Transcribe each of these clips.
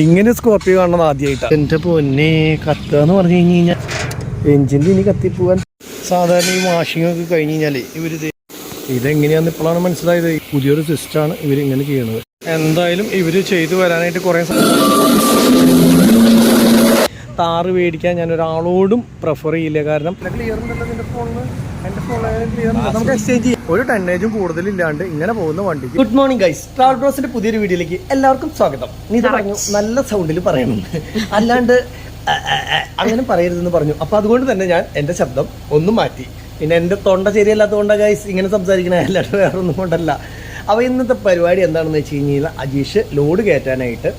ഇങ്ങനെ സ്കോർപ്പിയോ കാണുന്നത് ആദ്യമായിട്ടാണ്. എൻ്റെ പൊന്നെ കത്തുക എന്ന് പറഞ്ഞു കഴിഞ്ഞാൽ എഞ്ചിൻ്റെ ഇനി കത്തിപ്പോവാൻ. സാധാരണ ഈ വാഷിംഗ് ഒക്കെ കഴിഞ്ഞ് കഴിഞ്ഞാൽ ഇതെങ്ങനെയാണെന്ന് ഇപ്പോഴാണ് മനസ്സിലായത്. പുതിയൊരു സിസ്റ്റമാണ് ഇവരിങ്ങനെ ചെയ്യണത്. എന്തായാലും ഇവർ ചെയ്തു വരാനായിട്ട് കുറേ താറ് മേടിക്കാൻ ഞാൻ ഒരാളോടും പ്രിഫർ ചെയ്യില്ല. കാരണം ക്ലിയർ ഉണ്ടല്ലോ നിന്റെ ഫോണിന്, എൻ്റെ ഫോണിൽ ക്ലിയർ നമുക്ക് എക്സ്ചേഞ്ച് ചെയ്യാം. ഒരു ടണ്ണേജും കൂടുതലില്ലാണ്ട് ഇങ്ങനെ പോകുന്ന വണ്ടി. ഗുഡ് മോർണിംഗ് ഗൈസ്, ട്രാവൽ ബ്രോസിന്റെ പുതിയൊരു വീഡിയോയിലേക്ക് എല്ലാവർക്കും സ്വാഗതം. നീ ഇത് പറഞ്ഞു നല്ല സൗണ്ടിൽ പറയണമെന്ന്, അല്ലാണ്ട് അങ്ങനെ പറയരുതെന്ന് പറഞ്ഞു. അപ്പോൾ അതുകൊണ്ട് തന്നെ ഞാൻ എൻ്റെ ശബ്ദം ഒന്നും മാറ്റി. പിന്നെ എൻ്റെ തൊണ്ട ശരിയല്ലാത്തതുകൊണ്ടാണ് ഗൈസ് ഇങ്ങനെ സംസാരിക്കണേ, അല്ലാണ്ട് വേറെ ഒന്നും കൊണ്ടല്ല. അപ്പോൾ ഇന്നത്തെ പരിപാടി എന്താണെന്ന് വെച്ച് കഴിഞ്ഞാൽ അജീഷ് ലോഡ് കയറ്റാനായിട്ട്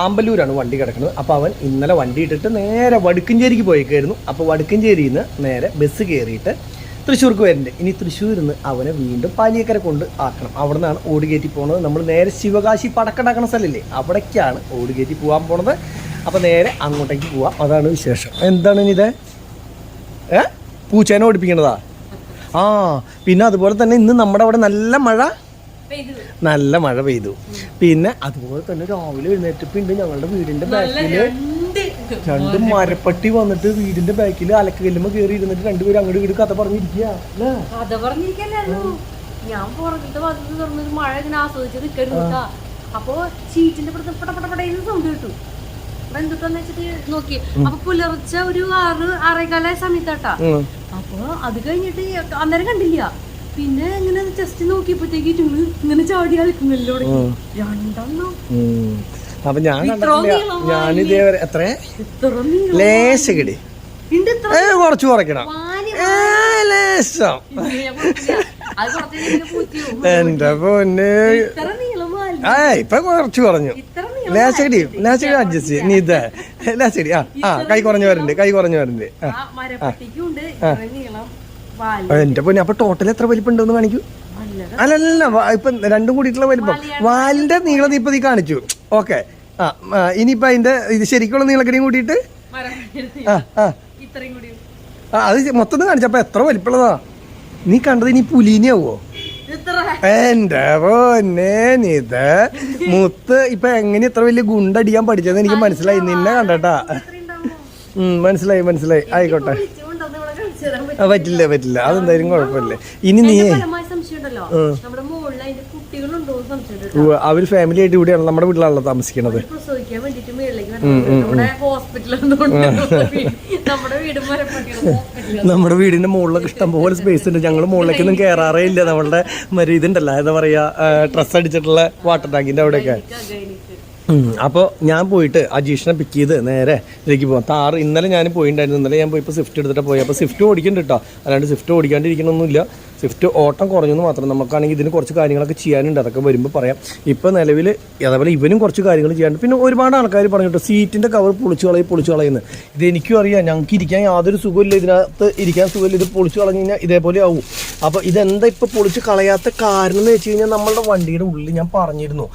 ആമ്പല്ലൂരാണ് വണ്ടി കിടക്കുന്നത്. അപ്പോൾ അവൻ ഇന്നലെ വണ്ടി ഇട്ടിട്ട് നേരെ വടുക്കഞ്ചേരിക്ക് പോയേക്കായിരുന്നു. അപ്പോൾ വടുക്കഞ്ചേരിയിൽ നിന്ന് നേരെ ബസ് കയറിയിട്ട് തൃശ്ശൂർക്ക് വരുന്നുണ്ട്. ഇനി തൃശ്ശൂരിൽ നിന്ന് അവനെ വീണ്ടും പാലിയേക്കര കൊണ്ട് ആക്കണം. അവിടെ നിന്നാണ് ഓടുകയറ്റി പോകുന്നത്. നമ്മൾ നേരെ ശിവകാശി പടക്കണ്ടാക്കുന്ന സ്ഥലമില്ലേ, അവിടേക്കാണ് ഓടുകയറ്റി പോകാൻ പോണത്. അപ്പോൾ നേരെ അങ്ങോട്ടേക്ക് പോവാം. അതാണ് വിശേഷം. എന്താണ് ഇനി ഇത് പൂച്ചേനെ ഓടിപ്പിക്കണതാ? ആ പിന്നെ അതുപോലെ തന്നെ ഇന്ന് നമ്മുടെ അവിടെ നല്ല മഴ പെയ്തു. പിന്നെ അതുപോലെ തന്നെ രാവിലെ എഴുന്നേറ്റപ്പുണ്ട് ഞങ്ങളുടെ വീടിന്റെ ബാക്കില് രണ്ട് മരപ്പട്ടി വന്നിട്ട് വീടിന്റെ ബാക്കിൽ അലക്കല്ലുമ്പോ കയറി ഇരുന്നിട്ട് രണ്ടുപേരും അങ്ങോട്ട് വീട് കഥ പറഞ്ഞിരിക്കുക. ഞാൻ പുറത്തെ വന്ന് തുറന്നൊരു മഴ ഇങ്ങനെ ആസ്വദിച്ച് നിൽക്കുന്നു. അപ്പൊ ഷീറ്റിന്റെ പടപടപടയിൽ സൗണ്ട് കിട്ടും. എന്തുട്ടാന്ന് വെച്ചിട്ട് നോക്കി. അപ്പൊ പുലർച്ചെ ഒരു 6:15 സമയത്താട്ടാ. അപ്പൊ അത് കഴിഞ്ഞിട്ട് അന്നേരം കണ്ടില്ല. പിന്നെ ഇങ്ങനെ ജസ്റ്റ് നോക്കിയപ്പോഴത്തേക്ക് ഇങ്ങനെ ചാടി കളിക്കുന്നല്ലോ രണ്ടെണ്ണം. അപ്പൊ ഞാൻ ഞാനിതേവരെ എത്ര ലേശകടി കുറച്ച് കുറയ്ക്കണം. എന്റെ പൊന്നെ ഇപ്പൊ കുറച്ച് കുറഞ്ഞു. ലേശകടി അഡ്ജസ്റ്റ് ചെയ്യ. നീ ഇതേ ലേശകടി കൈ കുറഞ്ഞു വരണ്ട്. എന്റെ പൊന്നെ അപ്പൊ ടോട്ടൽ എത്ര വലിപ്പുണ്ടെന്ന് കാണിക്കൂ. അല്ലല്ല ഇപ്പൊ രണ്ടും കൂടിയിട്ടുള്ള വലിപ്പം. വാലിന്റെ നീളം ഇപ്പൊ നീ കാണിച്ചു. ഓക്കെ. ഇനിയിപ്പൊ അതിന്റെ ഇത് ശരിക്കുള്ള നീളക്കടിയും കൂട്ടിയിട്ട് അത് മൊത്തം കാണിച്ചപ്പോ എത്ര വലിപ്പമുള്ളതാ നീ കണ്ടത്. ഇനി പുലീനാവോ? എന്റെ പൊന്നെ ഇത് മുത്ത് ഇപ്പൊ എങ്ങനെ ഇത്ര വലിയ ഗുണ്ടടിക്കാൻ പഠിച്ചതെന്ന് എനിക്ക് മനസ്സിലായി. നിന്നെ കണ്ടട്ടാ മനസ്സിലായി. ആയിക്കോട്ടെ. പറ്റില്ല അതെന്തായാലും കുഴപ്പമില്ല. ഇനി നീ അവര് ഫാമിലി ആയിട്ട് ഇവിടെയാണ് നമ്മുടെ വീട്ടിലാണല്ലോ താമസിക്കണത്. നമ്മുടെ വീടിന്റെ മുകളിലൊക്കെ ഇഷ്ടം പോലെ സ്പേസ് ഉണ്ട്. ഞങ്ങൾ മുകളിലേക്കൊന്നും കയറാറേ ഇല്ല. നമ്മളുടെ ഇതുണ്ടല്ലോ എന്താ പറയാ ഡ്രസ് അടിച്ചിട്ടുള്ള വാട്ടർ ടാങ്കിന്റെ അവിടെയൊക്കെ. അപ്പോൾ ഞാൻ പോയിട്ട് അജീഷിനെ പിക്ക് ചെയ്ത് നേരെ ഇതിലേക്ക് പോകാം. താറ് ഇന്നലെ ഞാൻ പോയിട്ടുണ്ടായിരുന്നു. ഇന്നലെ ഞാൻ പോയപ്പോൾ സ്വിഫ്റ്റ് എടുത്തിട്ട് പോയി. അപ്പോൾ സ്വിഫ്റ്റ് ഓടിക്കുന്നുണ്ട് കേട്ടോ, അല്ലാണ്ട് സ്വിഫ്റ്റ് ഓടിക്കാണ്ടിരിക്കണമൊന്നുമില്ല. സ്വിഫ്റ്റ് ഓട്ടം കുറഞ്ഞെന്ന് മാത്രം. നമുക്കാണെങ്കിൽ ഇതിന് കുറച്ച് കാര്യങ്ങളൊക്കെ ചെയ്യാനുണ്ട്, അതൊക്കെ വരുമ്പോൾ പറയാം. ഇപ്പോൾ നിലവിൽ അതേപോലെ ഇവനും കുറച്ച് കാര്യങ്ങൾ ചെയ്യാനുണ്ട്. പിന്നെ ഒരുപാട് ആൾക്കാർ പറഞ്ഞിട്ട് സീറ്റിൻ്റെ കവർ പൊളിച്ച് കളയുന്നു. ഇത് എനിക്കും അറിയാം. ഞങ്ങൾക്ക് ഇരിക്കാൻ യാതൊരു സുഖമില്ല, ഇതിനകത്ത് ഇരിക്കാൻ സുഖമില്ല. ഇത് പൊളിച്ച് കളഞ്ഞു കഴിഞ്ഞാൽ ഇതേപോലെ ആവും. അപ്പോൾ ഇതെന്താ ഇപ്പോൾ പൊളിച്ച് കളയാത്ത കാരണം എന്ന് വെച്ച് കഴിഞ്ഞാൽ നമ്മളുടെ വണ്ടിയുടെ ഉള്ളിൽ ഞാൻ പറഞ്ഞിരുന്നു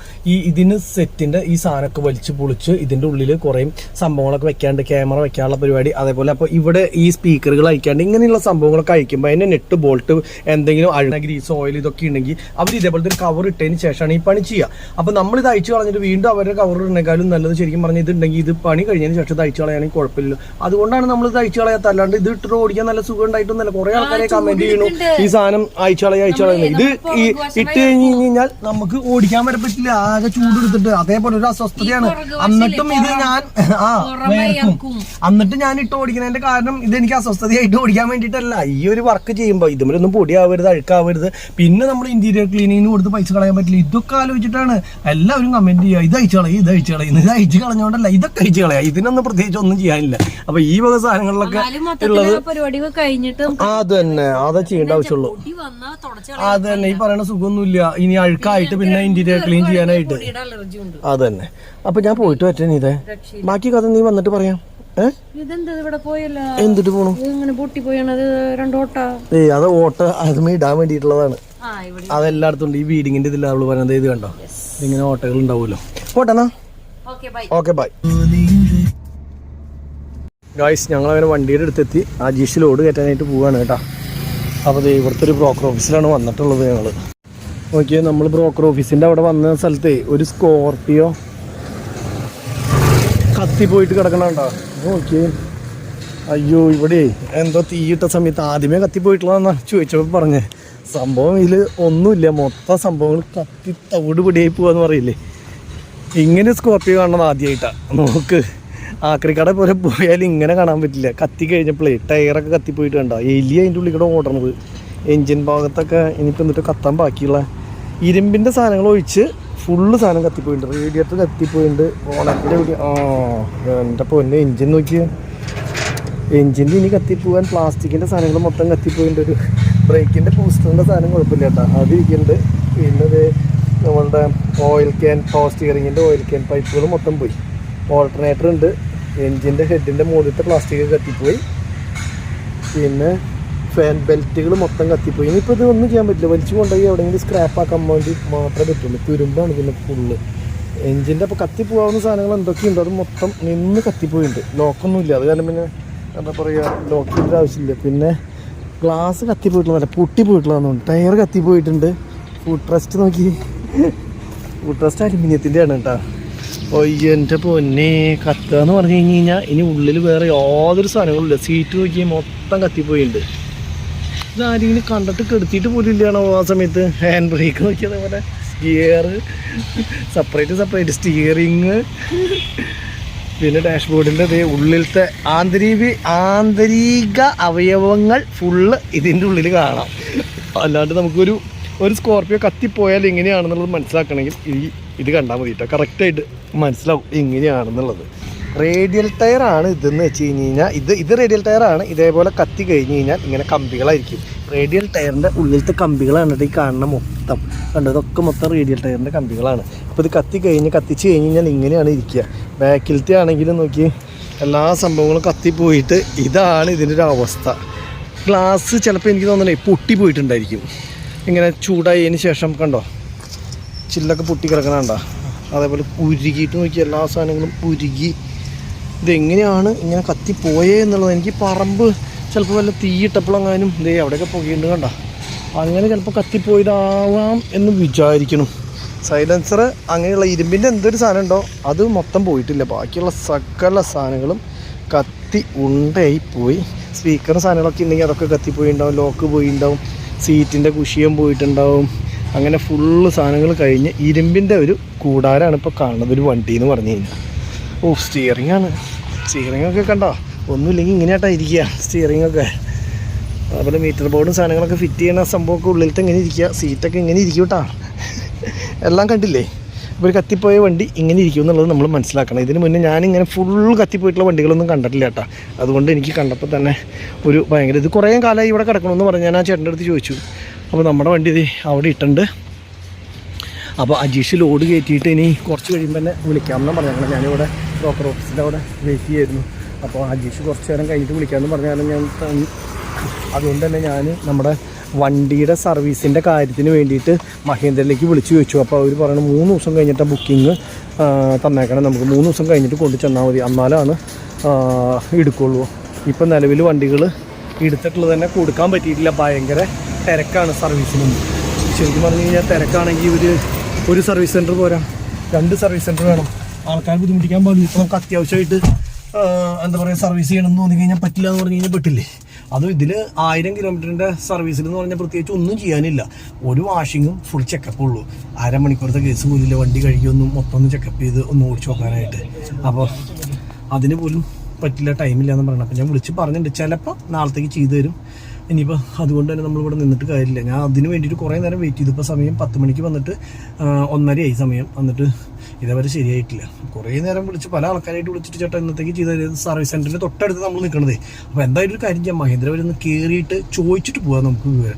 ഇതിന് സെറ്റിൻ്റെ ഈ സാധനമൊക്കെ വലിച്ച് പൊളിച്ച് ഇതിൻ്റെ ഉള്ളിൽ കുറേ സംഭവങ്ങളൊക്കെ വെക്കാണ്ട്, ക്യാമറ വെക്കാനുള്ള പരിപാടി. അതേപോലെ അപ്പോൾ ഇവിടെ ഈ സ്പീക്കറുകൾ അയക്കാണ്ട് ഇങ്ങനെയുള്ള സംഭവങ്ങളൊക്കെ അയക്കുമ്പോൾ അതിൻ്റെ നെറ്റ് ബോൾട്ട് എന്തെങ്കിലും അഴുന്ന ഗ്രീസ് ഓയിൽ ഇതൊക്കെ ഉണ്ടെങ്കിൽ അവർ ഇതേപോലത്തെ ഒരു കവർ ഇട്ടതിന് ശേഷമാണ് ഈ പണി ചെയ്യുക. അപ്പോൾ നമ്മളിത് അയച്ചു കളഞ്ഞിട്ട് വീണ്ടും അവരുടെ കവർ ഇടണേക്കാളും നല്ലത് ശരിക്കും പറഞ്ഞാൽ ഇതുണ്ടെങ്കിൽ ഇത് പണി കഴിഞ്ഞതിന് ശേഷം ഇത് അയച്ചു കളയാണെങ്കിൽ കുഴപ്പമില്ല. അതുകൊണ്ടാണ് നമ്മൾ ഇത് അയച്ചു കളയാത്ത. അല്ലാണ്ട് ഇത് ഇട്ടിട്ട് ഓടിക്കാൻ നല്ല സുഖം ഉണ്ടായിട്ടൊന്നല്ല. കുറേ ആൾക്കാരെ കമന്റ് ചെയ്യണു ഈ സാധനം അയച്ചു കളയുന്നത്. ഇത് ഇട്ട് കഴിഞ്ഞാൽ നമുക്ക് ഓടിക്കാൻ വരെ പറ്റില്ല, ആകെ ചൂടെടുത്തിട്ട്. അതേപോലെ ഒരു അസ്വസ്ഥതയാണ്. എന്നിട്ടും ഇത് ഞാൻ എന്നിട്ട് ഞാൻ ഇട്ട് ഓടിക്കുന്നതിന്റെ കാരണം ഇതെനിക്ക് അസ്വസ്ഥതയായിട്ട് ഓടിക്കാൻ വേണ്ടിയിട്ടല്ല. ഈ ഒരു വർക്ക് ചെയ്യുമ്പോൾ ഇതുമൊന്നും പൊടിയാവരുത്, അഴുക്കാവരുത്. പിന്നെ നമ്മൾ ഇന്റീരിയർ ക്ലീനിങ്ങിന് കൊടുത്ത് പൈസ കളയാൻ പറ്റില്ല. ഇതൊക്കെ ആലോചിച്ചിട്ടാണ് എല്ലാവരും കമന്റ് ചെയ്യുക, ഇത് അയച്ചു കളയും, ഇത് അയച്ചു കളഞ്ഞോണ്ടല്ല, ഇതൊക്കെ അയച്ചു കളയാം. ഇതിനൊന്നും പ്രത്യേകിച്ച് ഒന്നും ചെയ്യാനില്ല. അപ്പൊ ഈ വക സാധനങ്ങളിലൊക്കെ ഉള്ളത് അത് തന്നെ, അതാ ചെയ്യേണ്ട ആവശ്യമുള്ളൂ. അത് തന്നെ, ഈ പറയുന്ന സുഖമൊന്നുമില്ല. ഇനി അഴുക്കായിട്ട് പിന്നെ ഇന്റീരിയർ ക്ലീൻ ചെയ്യാനായിട്ട് അത് തന്നെ. അപ്പൊ ഞാൻ പോയിട്ട് പറ്റേ നീ ഇതേ ബാക്കി കഥ നീ വന്നിട്ട് പറയാം. എന്തിട്ട് പോണു? അത് ഓട്ട അതുമേ ഇടാൻ വേണ്ടിയിട്ടുള്ളതാണ്. അതെല്ലായിടത്തും ഉണ്ട്. ഈ വീടിങ്ങിന്റെ ഇതിൽ അവള് പറയുന്നത് ഇത് കണ്ടോ, ഇങ്ങനെ ഓട്ടകൾ ഉണ്ടാവുമല്ലോ. പോട്ടെന്നാ, ഓക്കെ ബൈ ഗായ്സ്. ഞങ്ങളങ്ങനെ വണ്ടിയുടെ അടുത്തെത്തി. അജീഷ് ലോഡ് കയറ്റാനായിട്ട് പോവാണ് കേട്ടോ. അപ്പോൾ ഇവിടുത്തെ ഒരു ബ്രോക്കർ ഓഫീസിലാണ് വന്നിട്ടുള്ളത് ഞങ്ങൾ. നോക്കിയാൽ നമ്മൾ ബ്രോക്കർ ഓഫീസിൻ്റെ അവിടെ വന്ന സ്ഥലത്ത് ഒരു സ്കോർപ്പിയോ കത്തിപ്പോയിട്ട് കിടക്കണുണ്ടോ നോക്കിയേ. അയ്യോ ഇവിടെ എന്തോ തീയിട്ട സമയത്ത് ആദ്യമേ കത്തിപ്പോയിട്ടുള്ളതെന്നാ ചോദിച്ചപ്പോൾ പറഞ്ഞേ. സംഭവം ഇതിൽ ഒന്നുമില്ല, മൊത്തം സംഭവങ്ങൾ കത്തി തവിട് പിടിയായി പോവാന്ന് പറയില്ലേ. ഇങ്ങനെ സ്കോർപ്പിയോ കാണുന്നത് ആദ്യമായിട്ടാണ്. നോക്ക്, ആക്രിക്കട പോലെ പോയാലും ഇങ്ങനെ കാണാൻ പറ്റില്ല. കത്തി കഴിഞ്ഞപ്പോഴേ ടയറൊക്കെ കത്തിപ്പോയിട്ട് കണ്ടോ, എലി അതിൻ്റെ ഉള്ളിൽ കൂടെ ഓടണത്. എൻജിൻ ഭാഗത്തൊക്കെ ഇനിയിപ്പോൾ എന്നിട്ട് കത്താൻ ബാക്കിയുള്ള ഇരുമ്പിൻ്റെ സാധനങ്ങൾ ഒഴിച്ച് ഫുള്ള് സാധനം കത്തിപ്പോയിട്ടുണ്ട്. റേഡിയേറ്റർ കത്തിപ്പോയിട്ടുണ്ട്. ഓണക്കിൻ്റെ എൻ്റെ പൊന്നെ എൻജിൻ നോക്കിയാൽ എൻജിൻ്റെ ഇനി കത്തിപ്പോകാൻ പ്ലാസ്റ്റിക്കിൻ്റെ സാധനങ്ങൾ മൊത്തം കത്തിപ്പോയിട്ടുണ്ട്. ഒരു ബ്രേക്കിൻ്റെ ബൂസ്റ്ററിൻ്റെ സാധനം കുഴപ്പമില്ല കേട്ടോ, അതിരിക്കുന്നുണ്ട്. പിന്നെ നമ്മളുടെ ഓയിൽ ക്യാൻ, പവർ സ്റ്റിയറിങ്ങിൻ്റെ ഓയിൽ ക്യാൻ പൈപ്പുകൾ മൊത്തം പോയി. ഓൾട്ടർനേറ്റർ ഉണ്ട്. എൻജിൻ്റെ ഹെഡിൻ്റെ മുകളിലത്തെ പ്ലാസ്റ്റിക് കത്തിപ്പോയി. പിന്നെ ഫാൻ ബെൽറ്റുകൾ മൊത്തം കത്തിപ്പോയി. ഇനിയിപ്പോൾ ഇത് ഒന്നും ചെയ്യാൻ പറ്റില്ല, വലിച്ചു കൊണ്ടുപോയി എവിടെയെങ്കിലും സ്ക്രാപ്പ് ആക്കാൻ വേണ്ടി മാത്രമേ പറ്റുള്ളൂ. തുരുമ്പാണ് പിന്നെ ഫുള്ള്. എൻജിൻ്റെ അപ്പോൾ കത്തിപ്പോകാവുന്ന സാധനങ്ങൾ എന്തൊക്കെയുണ്ടോ അത് മൊത്തം നിന്ന് കത്തിപ്പോയിട്ടുണ്ട്. ലോക്കൊന്നുമില്ല, അത് കാരണം പിന്നെ എന്താ പറയുക, ലോക്കിൻ്റെ ആവശ്യമില്ല. പിന്നെ ഗ്ലാസ് കത്തിപ്പോയിട്ടുള്ളതല്ല, പൊട്ടിപ്പോയിട്ടുള്ളതാണ്. ടയർ കത്തിപ്പോയിട്ടുണ്ട്. ഫുഡ് റെസ്റ്റ് നോക്കി, ഫുഡ് റെസ്റ്റ് അലുമിനിയത്തിൻ്റെ ആണ് കേട്ടോ. ഒയ്യോ എൻ്റെ പൊന്നെ, കത്തുക എന്ന് പറഞ്ഞു കഴിഞ്ഞാൽ ഇനി ഉള്ളിൽ വേറെ യാതൊരു സാധനങ്ങളില്ല. സീറ്റ് നോക്കി മൊത്തം കത്തിപ്പോയിട്ടുണ്ട്. ഇതാരെങ്കിലും കണ്ടിട്ട് കെടുത്തിയിട്ട് പോലും ഇല്ലാണോ ആ സമയത്ത്. ഹാൻഡ് ബ്രേക്ക് നോക്കി, അതേപോലെ ഗിയർ സെപ്പറേറ്റ് സ്റ്റിയറിങ്, പിന്നെ ഡാഷ്ബോർഡിൻ്റെ അതേ ഉള്ളിലത്തെ ആന്തരിക അവയവങ്ങൾ ഫുള്ള് ഇതിൻ്റെ ഉള്ളിൽ കാണാം. അല്ലാണ്ട് നമുക്കൊരു സ്കോർപ്പിയോ കത്തിപ്പോയാൽ എങ്ങനെയാണെന്നുള്ളത് മനസ്സിലാക്കണമെങ്കിൽ ഇത് കണ്ടാൽ മതി കേട്ടോ. കറക്റ്റായിട്ട് മനസ്സിലാവും എങ്ങനെയാണെന്നുള്ളത്. റേഡിയൽ ടയറാണ് ഇതെന്ന് വെച്ച് കഴിഞ്ഞ് കഴിഞ്ഞാൽ ഇത് റേഡിയൽ ടയറാണ്. ഇതേപോലെ കത്തി കഴിഞ്ഞ് കഴിഞ്ഞാൽ ഇങ്ങനെ കമ്പികളായിരിക്കും. റേഡിയൽ ടയറിൻ്റെ ഉള്ളിലത്തെ കമ്പികളാണ് ഈ കാണുന്ന മൊത്തം. കണ്ടോ, ഇതൊക്കെ മൊത്തം റേഡിയൽ ടയറിൻ്റെ കമ്പികളാണ്. അപ്പോൾ ഇത് കത്തിച്ച് കഴിഞ്ഞ് കഴിഞ്ഞാൽ ഇങ്ങനെയാണ് ഇരിക്കുക. ബാക്കിലത്തെ ആണെങ്കിലും നോക്കി എല്ലാ സംഭവങ്ങളും കത്തിപ്പോയിട്ട് ഇതാണ് ഇതിൻ്റെ ഒരു അവസ്ഥ. ഗ്ലാസ് ചിലപ്പോൾ എനിക്ക് തോന്നണേ പൊട്ടി പോയിട്ടുണ്ടായിരിക്കും. ഇങ്ങനെ ചൂടായതിന് ശേഷം കണ്ടോ ചില്ലൊക്കെ പൊട്ടി കിടക്കണണ്ട. അതേപോലെ ഉരുകിയിട്ട് നോക്കി എല്ലാ സാധനങ്ങളും ഉരുകി. ഇതെങ്ങനെയാണ് ഇങ്ങനെ കത്തിപ്പോയേ എന്നുള്ളത് എനിക്ക് പറമ്പ് ചിലപ്പോൾ വല്ല തീയിട്ടപ്പോഴെങ്ങാനും ഇതേ അവിടെയൊക്കെ പുകയുണ്ട് കണ്ട, അങ്ങനെ ചിലപ്പോൾ കത്തിപ്പോയതാവാം എന്ന് വിചാരിക്കണം. സൈലൻസർ അങ്ങനെയുള്ള ഇരുമ്പിൻ്റെ എന്തൊരു സാധനം ഉണ്ടോ അത് മൊത്തം പോയിട്ടില്ല. ബാക്കിയുള്ള സകല സാധനങ്ങളും കത്തി ഉണ്ടായി പോയി. സ്പീക്കർ സാധനങ്ങളൊക്കെ ഉണ്ടെങ്കിൽ അതൊക്കെ കത്തിപ്പോയിണ്ടാവും. ലോക്ക് പോയിണ്ടാവും. സീറ്റിൻ്റെ കുഷിയം പോയിട്ടുണ്ടാവും. അങ്ങനെ ഫുള്ള് സാധനങ്ങൾ കഴിഞ്ഞ് ഇരുമ്പിൻ്റെ ഒരു കൂടാരാണ് ഇപ്പോൾ കാണുന്നത് ഒരു വണ്ടി എന്ന് പറഞ്ഞു കഴിഞ്ഞാൽ. സ്റ്റിയറിങ്ങൊക്കെ കണ്ടോ, ഒന്നുമില്ലെങ്കിൽ ഇങ്ങനെയായിട്ടാണ് ഇരിക്കുക സ്റ്റിയറിങ്ങൊക്കെ. അതുപോലെ മീറ്റർ ബോർഡും സാധനങ്ങളൊക്കെ ഫിറ്റ് ചെയ്യുന്ന സംഭവമൊക്കെ ഉള്ളിലത്തെ ഇങ്ങനെ ഇരിക്കുക. സീറ്റൊക്കെ ഇങ്ങനെ ഇരിക്കും കേട്ടോ. എല്ലാം കണ്ടില്ലേ, ഇപ്പോൾ ഒരു കത്തിപ്പോയ വണ്ടി ഇങ്ങനെ ഇരിക്കും എന്നുള്ളത് നമ്മൾ മനസ്സിലാക്കണം. ഇതിന് മുന്നേ ഞാനിങ്ങനെ ഫുൾ കത്തിപ്പോയിട്ടുള്ള വണ്ടികളൊന്നും കണ്ടിട്ടില്ല കേട്ടോ. അതുകൊണ്ട് എനിക്ക് കണ്ടപ്പോൾ തന്നെ ഒരു ഭയങ്കര ഇത് കുറേ കാലമായി ഇവിടെ കിടക്കണമെന്ന് പറഞ്ഞ് ഞാൻ ആ ചേട്ടൻ്റെ അടുത്ത് ചോദിച്ചു. അപ്പോൾ നമ്മുടെ വണ്ടി ഇത് അവിടെ ഇട്ടുണ്ട്. അപ്പോൾ അജീഷ് ലോഡ് കയറ്റിയിട്ട് ഇനി കുറച്ച് കഴിയുമ്പോൾ തന്നെ വിളിക്കാമെന്ന് പറഞ്ഞാൽ ഞാനിവിടെ ബ്രോക്കർ ഓഫീസിൻ്റെ അവിടെ വെയിറ്റ് ചെയ്യായിരുന്നു. അപ്പോൾ അജീഷ് കുറച്ച് നേരം കഴിഞ്ഞിട്ട് വിളിക്കാമെന്ന് പറഞ്ഞാലും ഞാൻ അതുകൊണ്ട് തന്നെ ഞാൻ നമ്മുടെ വണ്ടിയുടെ സർവീസിൻ്റെ കാര്യത്തിന് വേണ്ടിയിട്ട് മഹേന്ദ്രയിലേക്ക് വിളിച്ചു ചോദിച്ചു. അപ്പോൾ അവർ പറയുന്നത് 3 ദിവസം കഴിഞ്ഞിട്ട് ബുക്കിംഗ് തന്നേക്കണം, നമുക്ക് 3 ദിവസം കഴിഞ്ഞിട്ട് കൊണ്ടു ചെന്നാൽ മതി, എന്നാലാണ് എടുക്കുള്ളൂ. ഇപ്പം നിലവിൽ വണ്ടികൾ എടുത്തിട്ടുള്ളത് തന്നെ കൊടുക്കാൻ പറ്റിയിട്ടില്ല. ഭയങ്കര തിരക്കാണ് സർവീസിനും. ശരിക്കും പറഞ്ഞു കഴിഞ്ഞാൽ തിരക്കാണെങ്കിൽ ഒരു സർവീസ് സെൻറ്റർ പോരാ, 2 സർവീസ് സെൻറ്റർ വേണം. ആൾക്കാർ ബുദ്ധിമുട്ടിക്കാൻ പാടില്ല. ഇപ്പോൾ നമുക്ക് അത്യാവശ്യമായിട്ട് എന്താ പറയുക സർവീസ് ചെയ്യണമെന്ന് തോന്നി കഴിഞ്ഞാൽ പറ്റില്ല എന്ന് പറഞ്ഞു കഴിഞ്ഞാൽ പറ്റില്ലേ. അതും ഇതിൽ 1000 കിലോമീറ്ററിൻ്റെ സർവീസിൽ എന്ന് പറഞ്ഞാൽ പ്രത്യേകിച്ച് ഒന്നും ചെയ്യാനില്ല. ഒരു വാഷിങ്ങും ഫുൾ ചെക്കപ്പ് ഉള്ളൂ. അരമണിക്കൂറത്തെ കേസ് പോലില്ല. വണ്ടി കഴുകിയൊന്നും മൊത്തം ഒന്ന് ചെക്കപ്പ് ചെയ്ത് ഒന്ന് ഓടിച്ചു നോക്കാനായിട്ട്. അപ്പോൾ അതിന് പോലും പറ്റില്ല, ടൈമില്ല എന്ന് പറയണം. അപ്പോൾ ഞാൻ വിളിച്ച് പറഞ്ഞിട്ടുണ്ട് ചിലപ്പോൾ നാളത്തേക്ക് ചെയ്തു തരും. ഇനിയിപ്പോൾ അതുകൊണ്ട് തന്നെ നമ്മളിവിടെ നിന്നിട്ട് കാര്യമില്ല. ഞാൻ അതിന് വേണ്ടിയിട്ട് കുറേ നേരം വെയിറ്റ് ചെയ്തു. ഇപ്പോൾ സമയം 10 മണിക്ക് വന്നിട്ട് 1:30 സമയം വന്നിട്ട് ഇതേവരെ ശരിയായിട്ടില്ല. കുറേ നേരം വിളിച്ച് പല ആൾക്കാരായിട്ട് വിളിച്ചിട്ട് ചേട്ടാ ഇന്നത്തേക്ക് ചെയ്ത് തരുന്നത് സർവീസ് സെൻറ്ററിൻ്റെ തൊട്ടടുത്ത് നമ്മൾ നിൽക്കണതേ. അപ്പോൾ എന്തായാലും ഒരു കാര്യം ചെയ്യാം, മഹേന്ദ്ര വരെ ഒന്ന് കയറിയിട്ട് ചോദിച്ചിട്ട് പോകാം നമുക്ക്.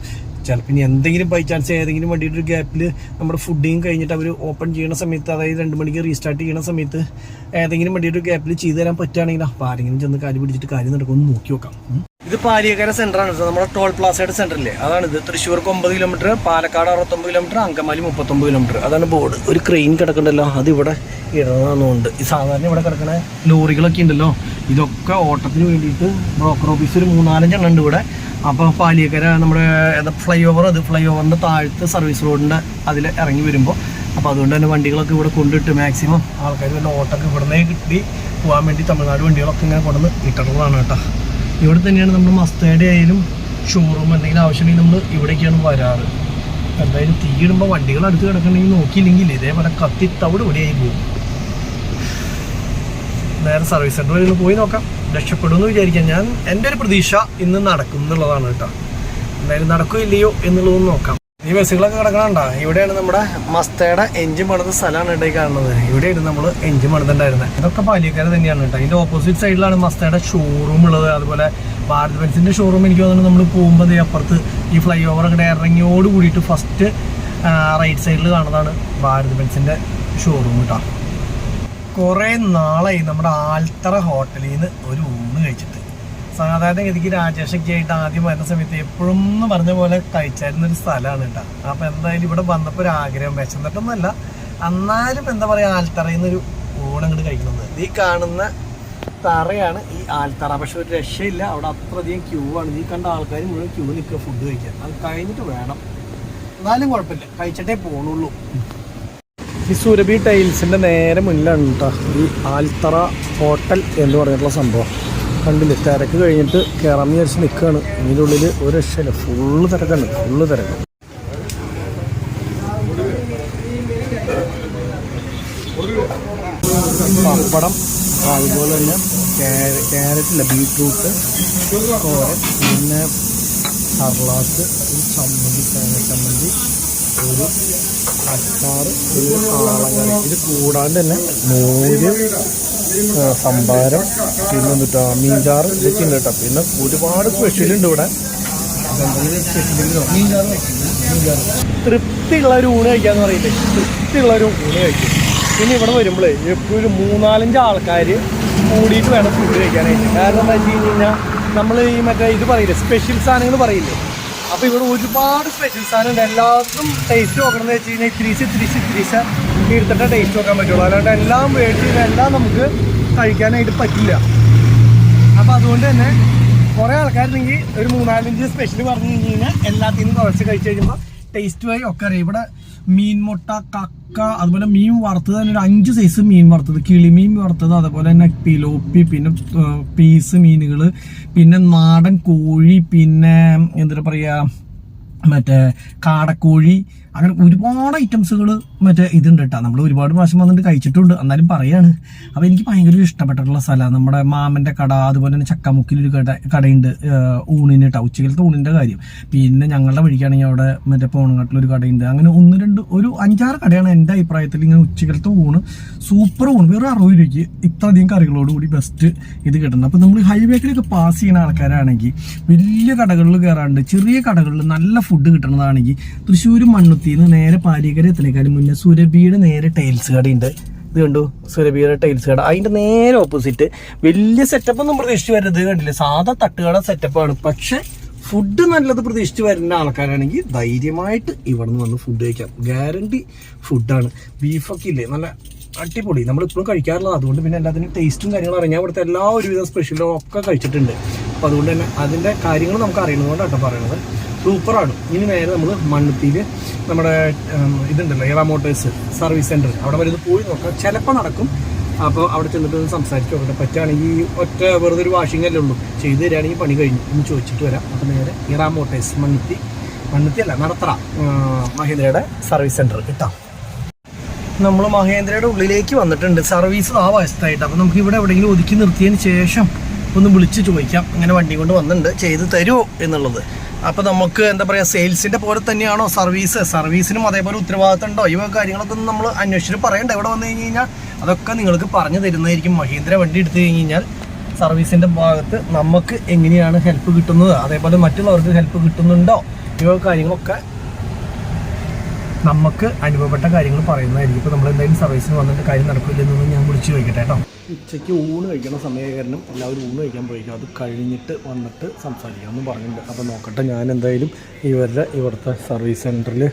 ചിലപ്പോൾ ഇനി എന്തെങ്കിലും ബൈ ചാൻസ് ഏതെങ്കിലും വണ്ടിയുടെ ഒരു ഗ്യാപ്പിൽ നമ്മുടെ ഫുഡിങ് കഴിഞ്ഞിട്ട് അവർ ഓപ്പൺ ചെയ്യുന്ന സമയത്ത്, അതായത് 2 മണിക്ക് റീസ്റ്റാർട്ട് ചെയ്യുന്ന സമയത്ത് ഏതെങ്കിലും വണ്ടിയുടെ ഒരു ഗ്യാപ്പിൽ ചെയ്തു തരാൻ പറ്റുകയാണെങ്കിൽ അപ്പോൾ ആരെങ്കിലും ചെന്ന് കാര്യം പിടിച്ചിട്ട് കാര്യം നടക്കുമെന്ന് നോക്കി നോക്കാം. ഇത് പാലിയക്കര സെൻ്ററാണ് കേട്ടോ, നമ്മുടെ ടോൾ പ്ലാസയുടെ സെൻ്ററില്ലേ അതാണിത്. തൃശ്ശൂർക്ക് 9 kilometre, Palakkad 69 kilometre, Angamaly 39 kilometre. അതാണ് ബോർഡ്. ഒരു ക്രെയിൻ കിടക്കണ്ടല്ലോ, അതിവിടെ ഇടണമെന്നുണ്ട്. ഈ സാധാരണ ഇവിടെ കിടക്കണ ലോറികളൊക്കെ ഉണ്ടല്ലോ, ഇതൊക്കെ ഓട്ടത്തിന് വേണ്ടിയിട്ട് ബ്രോക്കർ ഓഫീസ് ഒരു 3-4 എണ്ണം ഉണ്ട് ഇവിടെ. അപ്പോൾ പാലിയക്കര നമ്മുടെ ഫ്ലൈ ഓവറിൻ്റെ താഴത്തെ സർവീസ് റോഡിൻ്റെ അതിൽ ഇറങ്ങി വരുമ്പോൾ അപ്പോൾ അതുകൊണ്ട് തന്നെ വണ്ടികളൊക്കെ ഇവിടെ കൊണ്ടിട്ട് മാക്സിമം ആൾക്കാർ വല്ല ഓട്ടമൊക്കെ ഇവിടെ കിട്ടി പോകാൻ വേണ്ടി തമിഴ്നാട് വണ്ടികളൊക്കെ ഇങ്ങനെ കൊണ്ടുവന്ന് ഇട്ടിട്ടുള്ളതാണ് കേട്ടോ. ഇവിടെ തന്നെയാണ് നമ്മൾ മസ്തയുടെ ആയാലും ഷോറൂം എന്തെങ്കിലും ആവശ്യമുണ്ടെങ്കിൽ നമ്മൾ ഇവിടേക്കാണ് വരാറ്. എന്തായാലും തീയിടുമ്പോൾ വണ്ടികൾ അടുത്ത് കിടക്കണമെങ്കിൽ നോക്കിയില്ലെങ്കിൽ ഇതേപോലെ കത്തി തവിട് ഇവിടെയായി പോകും. നേരെ സർവീസ് സെൻ്റർ വരെ പോയി നോക്കാം, രക്ഷപ്പെടുമെന്ന് വിചാരിക്കാം. ഞാൻ എൻ്റെ ഒരു പ്രതീക്ഷ ഇന്ന് നടക്കും എന്നുള്ളതാണ് കേട്ടോ. എന്തായാലും നടക്കുകയില്ലയോ എന്നുള്ളതൊന്ന് നോക്കാം. ഈ ബസ്സുകളൊക്കെ കിടക്കണണ്ട, ഇവിടെയാണ് നമ്മുടെ മസ്തയുടെ എഞ്ചിൻ പണിത സ്ഥലമാണ് ഇവിടെ കാണുന്നത്. ഇവിടെയാണ് നമ്മൾ എഞ്ചിൻ പണിതുണ്ടായിരുന്നത്. ഇതൊക്കെ പാലിയക്കാർ തന്നെയാണ് കേട്ടോ. ഇതിൻ്റെ ഓപ്പോസിറ്റ് സൈഡിലാണ് മസ്തയുടെ ഷോറൂം ഉള്ളത്. അതുപോലെ ഭാരത് ബെൻസിൻ്റെ ഷോറൂം എനിക്ക് തോന്നുന്നു നമ്മൾ പോകുമ്പോൾ അപ്പുറത്ത് ഈ ഫ്ലൈ ഓവർ ഒക്കെ ഇറങ്ങിയോട് കൂടിയിട്ട് ഫസ്റ്റ് റൈറ്റ് സൈഡിൽ കാണുന്നതാണ് ഭാരത് ബെൻസിൻ്റെ ഷോറൂം കേട്ടോ. കുറേ നാളായി നമ്മുടെ ആൽത്തറ ഹോട്ടലിൽ നിന്ന് ഒരു ഊണ് കഴിച്ചിട്ട്. സാധാരണ ഗതിക്ക് രാജേഷൊക്കെ ആയിട്ട് ആദ്യം വരുന്ന സമയത്ത് എപ്പോഴും പറഞ്ഞ പോലെ കഴിച്ചായിരുന്നൊരു സ്ഥലമാണ് കേട്ടോ. അപ്പോൾ എന്തായാലും ഇവിടെ വന്നപ്പോൾ ഒരു ആഗ്രഹം, വിശന്നിട്ടൊന്നുമല്ല, എന്നാലും എന്താ പറയുക, ആൽത്തറയിൽ നിന്നൊരു ഊണ് അങ്ങോട്ട് കഴിക്കുന്നത്. ഈ കാണുന്ന തറയാണ് ഈ ആൽത്തറ. പക്ഷെ ഒരു രക്ഷയില്ല, അവിടെ അത്രയധികം ക്യൂ ആണ്. ഈ കണ്ട ആൾക്കാർ മുഴുവൻ ക്യൂ നിൽക്കുക ഫുഡ് കഴിക്കാൻ. അത് കഴിഞ്ഞിട്ട് വേണം, എന്നാലും കുഴപ്പമില്ല, കഴിച്ചിട്ടേ പോകണുള്ളൂ. ഈ സുരഭി ടൈൽസിൻ്റെ നേരെ മുന്നിലാണ് കേട്ടോ ഈ ആൽത്തറ ഹോട്ടൽ എന്ന് പറഞ്ഞിട്ടുള്ള സംഭവം. കണ്ടില്ലേ, തിരക്ക് കഴിഞ്ഞിട്ട് കയറാൻ വിചാരിച്ച് നിൽക്കുകയാണ്. ഇതിൻ്റെ ഉള്ളിൽ ഒരു രക്ഷയില്ല, ഫുള്ള് തിരക്കാണ്, ഫുള്ള് തിരക്ക്. പപ്പടം, അതുപോലെ തന്നെ ക്യാരറ്റില്ല, ബീട്രൂട്ട് തോരൻ, പിന്നെ സർലാസ്, ഒരു ചമ്മന്തി, തേങ്ങ ചമ്മന്തി, ഒരു അച്ചാറ്, ഒരു കാളകറി. ഇത് കൂടാണ്ട് തന്നെ മോര്, സംഭാരം, പിന്നെ എന്നിട്ട് മീൻചാറ്, ഇതൊക്കെ ഉണ്ട് കേട്ടോ. പിന്നെ ഒരുപാട് സ്പെഷ്യലുണ്ട് ഇവിടെ. തൃപ്തിയുള്ള ഒരു ഊണ് കഴിക്കാന്ന് പറയില്ലേ, തൃപ്തിയുള്ള ഒരു ഊണ് കഴിക്കും. പിന്നെ ഇവിടെ വരുമ്പോഴേ എപ്പോഴും 3-4 ആൾക്കാർ കൂടിയിട്ട് വേണം ഫുഡ് കഴിക്കാനായിട്ട്. കാരണം എന്താ വെച്ച് കഴിഞ്ഞാൽ നമ്മൾ ഈ മറ്റേ ഇത് പറയില്ലേ, സ്പെഷ്യൽ സാധനങ്ങൾ പറയില്ലേ, അപ്പോൾ ഇവിടെ ഒരുപാട് സ്പെഷ്യൽ സാധനം ഉണ്ട്. എല്ലാവർക്കും ടേസ്റ്റ് നോക്കണമെന്ന് വെച്ച് കഴിഞ്ഞാൽ ഇത്തിരീശ എടുത്തിട്ട് ടേസ്റ്റ് നോക്കാൻ പറ്റുള്ളൂ. അല്ലാണ്ട് എല്ലാം മേടിച്ച് എല്ലാം നമുക്ക് കഴിക്കാനായിട്ട് പറ്റില്ല. അപ്പോൾ അതുകൊണ്ട് തന്നെ കുറേ ആൾക്കാരുണ്ടെങ്കിൽ ഒരു 3-4 സ്പെഷ്യൽ പറഞ്ഞു കഴിഞ്ഞ് കഴിഞ്ഞാൽ എല്ലാത്തിനും കുറച്ച് കഴിച്ച് കഴിയുമ്പോൾ ടേസ്റ്റ് വഴി ഒക്കെ അറിയാം. ഇവിടെ മീൻ മുട്ട, കക്ക, അതുപോലെ മീൻ വറുത്തത് തന്നെ ഒരു 5 സൈസ് മീൻ വറുത്തത്, കിളിമീൻ വറുത്തത്, അതുപോലെ തന്നെ പിലോപ്പി, പിന്നെ പീസ് മീനുകൾ, പിന്നെ നാടൻ കോഴി, പിന്നെ എന്താ പറയുക മറ്റേ കാടക്കോഴി, അങ്ങനെ ഒരുപാട് ഐറ്റംസുകൾ മറ്റേ ഇതുണ്ട് കേട്ടോ. നമ്മൾ ഒരുപാട് പ്രാവശ്യം വന്നിട്ട് കഴിച്ചിട്ടുണ്ട്, എന്നാലും പറയാണ്. അപ്പോൾ എനിക്ക് ഭയങ്കര ഇഷ്ടപ്പെട്ടിട്ടുള്ള സ്ഥലമാണ് നമ്മുടെ മാമൻ്റെ കട. അതുപോലെ തന്നെ ചക്കമുക്കിലൊരു കടയുണ്ട് ഊണിന് കേട്ടോ, ഉച്ചക്കലത്തെ ഊണിൻ്റെ കാര്യം. പിന്നെ ഞങ്ങളുടെ വഴിക്കാണെങ്കിൽ അവിടെ മറ്റേ പോണങ്ങാട്ടിലൊരു കടയുണ്ട്. അങ്ങനെ 5-6 കടയാണ് എൻ്റെ അഭിപ്രായത്തിൽ. ഇങ്ങനെ ഉച്ചക്കലത്തെ ഊണ് സൂപ്പർ ഊണ്, വെറും 60 രൂപയ്ക്ക് ഇത്രയധികം കറികളോടുകൂടി ബെസ്റ്റ് ഇത് കിട്ടുന്നത്. അപ്പോൾ നമ്മൾ ഹൈവേക്കിലൊക്കെ പാസ് ചെയ്യുന്ന ആൾക്കാരാണെങ്കിൽ വലിയ കടകളിൽ കയറാണ്ട് ചെറിയ കടകളിൽ നല്ല ഫുഡ് കിട്ടുന്നതാണെങ്കിൽ തൃശ്ശൂർ മണ്ണുത്തിന്ന് നേരെ പാലിക്കര എത്തണേക്കാളും മുന്നേ സുരഭിയുടെ നേരെ ടൈൽസ് കടയുണ്ട്. ഇത് കണ്ടു, സുരഭിയുടെ ടൈൽസ് കട. അതിൻ്റെ നേരെ ഓപ്പോസിറ്റ് വലിയ സെറ്റപ്പ് ഒന്നും പ്രതീക്ഷിച്ച് വരുന്നത് കണ്ടില്ലേ, സാധാ തട്ടുകട സെറ്റപ്പാണ്. പക്ഷെ ഫുഡ് നല്ലത് പ്രതീക്ഷിച്ച് വരുന്ന ആൾക്കാരാണെങ്കിൽ ധൈര്യമായിട്ട് ഇവിടെ നിന്ന് വന്ന് ഫുഡ് കഴിക്കാം. ഗ്യാരണ്ടി ഫുഡാണ്. ബീഫൊക്കെ ഇല്ലേ നല്ല അടിപൊളി, നമ്മളിപ്പോഴും കഴിക്കാറുള്ളത്. അതുകൊണ്ട് പിന്നെ എല്ലാത്തിനും ടേസ്റ്റും കാര്യങ്ങളും അറിയാം. ഇവിടുത്തെ എല്ലാ ഒരുവിധ സ്പെഷ്യലും ഒക്കെ കഴിച്ചിട്ടുണ്ട്. അപ്പോൾ അതുകൊണ്ട് തന്നെ അതിൻ്റെ കാര്യങ്ങൾ നമുക്ക് അറിയുന്നതുകൊണ്ടാണ് പറയുന്നത്. സൂപ്പറാണ്. ഇനി നേരെ നമ്മൾ മണ്ണുത്തിയിൽ നമ്മുടെ ഇതുണ്ടല്ലോ ഇറ മോട്ടോഴ്സ് സർവീസ് സെൻറ്റർ, അവിടെ വരെ പോയി നോക്കാം. ചിലപ്പോൾ നടക്കും. അപ്പോൾ അവിടെ ചെന്നിട്ട് ഒന്ന് സംസാരിച്ച് നോക്കട്ടെ. പറ്റുകയാണെങ്കിൽ ഒറ്റ വെറുതെ ഒരു വാഷിംഗ് അല്ലേ ഉള്ളൂ, ചെയ്ത് തരികയാണെങ്കിൽ പണി കഴിഞ്ഞു ഒന്ന് ചോദിച്ചിട്ട് വരാം. അപ്പോൾ നേരെ ഇറ മോട്ടോഴ്സ് മണ്ണുത്തി അല്ല നടത്തറ മഹീന്ദ്രയുടെ സർവീസ് സെൻറ്റർ കിട്ടാം. നമ്മൾ മഹേന്ദ്രയുടെ ഉള്ളിലേക്ക് വന്നിട്ടുണ്ട്. സർവീസ് ആ വശത്തായിട്ട്. അപ്പോൾ നമുക്ക് ഇവിടെ എവിടെയെങ്കിലും ഒതുക്കി നിർത്തിയതിന് ശേഷം ഒന്ന് വിളിച്ച് ചോദിക്കാം, ഇങ്ങനെ വണ്ടി കൊണ്ട് വന്നിട്ടുണ്ട്, ചെയ്ത് തരുമോ എന്നുള്ളത്. അപ്പോൾ നമുക്ക് എന്താ പറയുക, സെയിൽസിൻ്റെ പോലെ തന്നെയാണോ സർവീസിനും അതേപോലെ ഉത്തരവാദിത്തം ഉണ്ടോ, ഈ കാര്യങ്ങളൊക്കെ ഒന്ന് നമ്മൾ അന്വേഷിച്ചിട്ട് പറയണ്ട. ഇവിടെ വന്നു കഴിഞ്ഞ് കഴിഞ്ഞാൽ അതൊക്കെ നിങ്ങൾക്ക് പറഞ്ഞു തരുന്നതായിരിക്കും. മഹീന്ദ്ര വണ്ടി എടുത്തു കഴിഞ്ഞ് കഴിഞ്ഞാൽ സർവീസിൻ്റെ ഭാഗത്ത് നമുക്ക് എങ്ങനെയാണ് ഹെൽപ്പ് കിട്ടുന്നത്, അതേപോലെ മറ്റുള്ളവർക്ക് ഹെൽപ്പ് കിട്ടുന്നുണ്ടോ, ഈ കാര്യങ്ങളൊക്കെ നമുക്ക് അനുഭവപ്പെട്ട കാര്യങ്ങൾ പറയുന്നതായിരിക്കും. ഇപ്പോൾ നമ്മൾ എന്തായാലും സർവീസിന് വന്നിട്ട് കാര്യം നടക്കില്ലെന്നൊന്നും ഞാൻ വിളിച്ച് ചോദിക്കട്ടെ കേട്ടോ. ഉച്ചയ്ക്ക് ഊണ് കഴിക്കുന്ന സമയകാരണം എല്ലാവരും ഊണ് കഴിക്കാൻ പോയിക്കും. അത് കഴിഞ്ഞിട്ട് വന്നിട്ട് സംസാരിക്കാമെന്ന് പറഞ്ഞിട്ടുണ്ട്. അപ്പോൾ നോക്കട്ടെ, ഞാൻ എന്തായാലും ഇവിടുത്തെ സർവീസ് സെൻറ്ററിൽ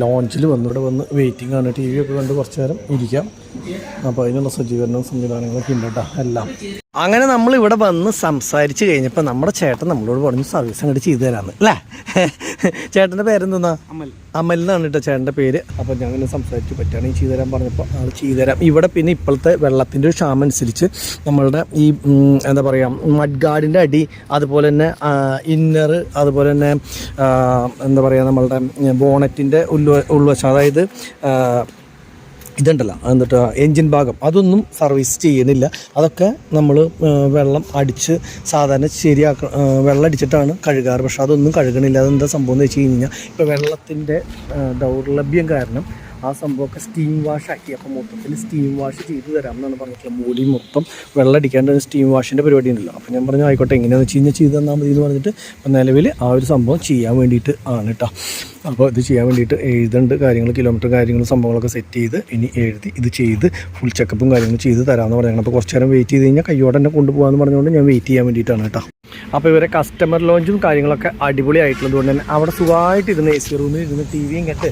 ലോഞ്ചിൽ ഇവിടെ വന്ന് വെയിറ്റിംഗ് ആണ്. ടി വി ഒക്കെ കണ്ട് കുറച്ച് നേരം ഇരിക്കാം. അപ്പോൾ അതിനുള്ള സജ്ജീകരണവും സംവിധാനങ്ങളൊക്കെ ഉണ്ട് കേട്ടോ എല്ലാം. അങ്ങനെ നമ്മൾ ഇവിടെ വന്ന് സംസാരിച്ച് കഴിഞ്ഞപ്പോൾ നമ്മുടെ ചേട്ടൻ നമ്മളോട് പറഞ്ഞു സർവീസ് അങ്ങോട്ട് ചെയ്തു തരാമെന്ന് അല്ലേ. ചേട്ടൻ്റെ പേരെന്താ? അമൽ എന്നാണ് കേട്ടോ ചേട്ടൻ്റെ പേര്. അപ്പോൾ ഞാൻ അങ്ങനെ സംസാരിച്ച് പറ്റുകയാണെങ്കിൽ ചെയ്തു തരാൻ പറഞ്ഞപ്പോൾ ആൾ ചെയ്തു തരാം. ഇവിടെ പിന്നെ ഇപ്പോഴത്തെ വെള്ളത്തിൻ്റെ ഒരു ക്ഷാമം അനുസരിച്ച് നമ്മളുടെ ഈ എന്താ പറയുക മഡ് ഗാർഡിൻ്റെ അടി, അതുപോലെ തന്നെ ഇന്നർ, അതുപോലെ തന്നെ എന്താ പറയുക നമ്മളുടെ ബോണറ്റിൻ്റെ ഉൾവശം, അതായത് ഇതുണ്ടല്ലോ എന്നിട്ട് എൻജിൻ ഭാഗം, അതൊന്നും സർവീസ് ചെയ്യണില്ല. അതൊക്കെ നമ്മൾ വെള്ളം അടിച്ച് സാധാരണ വെള്ളം അടിച്ചിട്ടാണ് കഴുകാറ്. പക്ഷെ അതൊന്നും കഴുകണില്ല. അതെന്താ സംഭവം എന്ന് വെച്ച് കഴിഞ്ഞാൽ ഇപ്പോൾ വെള്ളത്തിൻ്റെ ദൗർലഭ്യം കാരണം ആ സംഭവമൊക്കെ സ്റ്റീം വാഷ് ആക്കി. അപ്പോൾ മൊത്തത്തിൽ സ്റ്റീം വാഷ് ചെയ്ത് തരാം എന്നാണ് പറഞ്ഞിട്ടുള്ളത്. മൂടി മൊത്തം വെള്ളം അടിക്കാണ്ട് സ്റ്റീം വാഷിൻ്റെ പരിപാടി ഉണ്ടല്ലോ. അപ്പോൾ ഞാൻ പറഞ്ഞു ആയിക്കോട്ടെ, എങ്ങനെയാണെന്ന് വെച്ച് കഴിഞ്ഞാൽ ചെയ്ത് തന്നാൽ മതി എന്ന് പറഞ്ഞിട്ട് ഇപ്പം നിലവിൽ ആ ഒരു സംഭവം ചെയ്യാൻ വേണ്ടിയിട്ട് ആണ് കേട്ടോ. അപ്പോൾ ഇത് ചെയ്യാൻ വേണ്ടിയിട്ട് എഴുതേണ്ട കാര്യങ്ങൾ, കിലോമീറ്റർ കാര്യങ്ങളും സംഭവങ്ങളൊക്കെ സെറ്റ് ചെയ്ത് ഇനി എഴുതി ഇത് ചെയ്ത് ഫുൾ ചെക്കപ്പും കാര്യങ്ങളും ചെയ്ത് തരാമെന്ന് പറയുന്നത്. അപ്പോൾ കുറച്ച് നേരം വെയിറ്റ് ചെയ്ത് കഴിഞ്ഞാൽ കയ്യോടെ തന്നെ കൊണ്ടുപോകാമെന്ന് പറഞ്ഞുകൊണ്ട് ഞാൻ വെയിറ്റ് ചെയ്യാൻ വേണ്ടിയിട്ടാണ് കേട്ടോ. അപ്പോൾ ഇവരെ കസ്റ്റമർ ലോഞ്ചും കാര്യങ്ങളൊക്കെ അടിപൊളിയായിട്ടുള്ളത് കൊണ്ട് തന്നെ അവിടെ സുഖമായിട്ട് ഇരുന്ന് AC റൂമിൽ ഇരുന്ന് TV യും കെട്ട്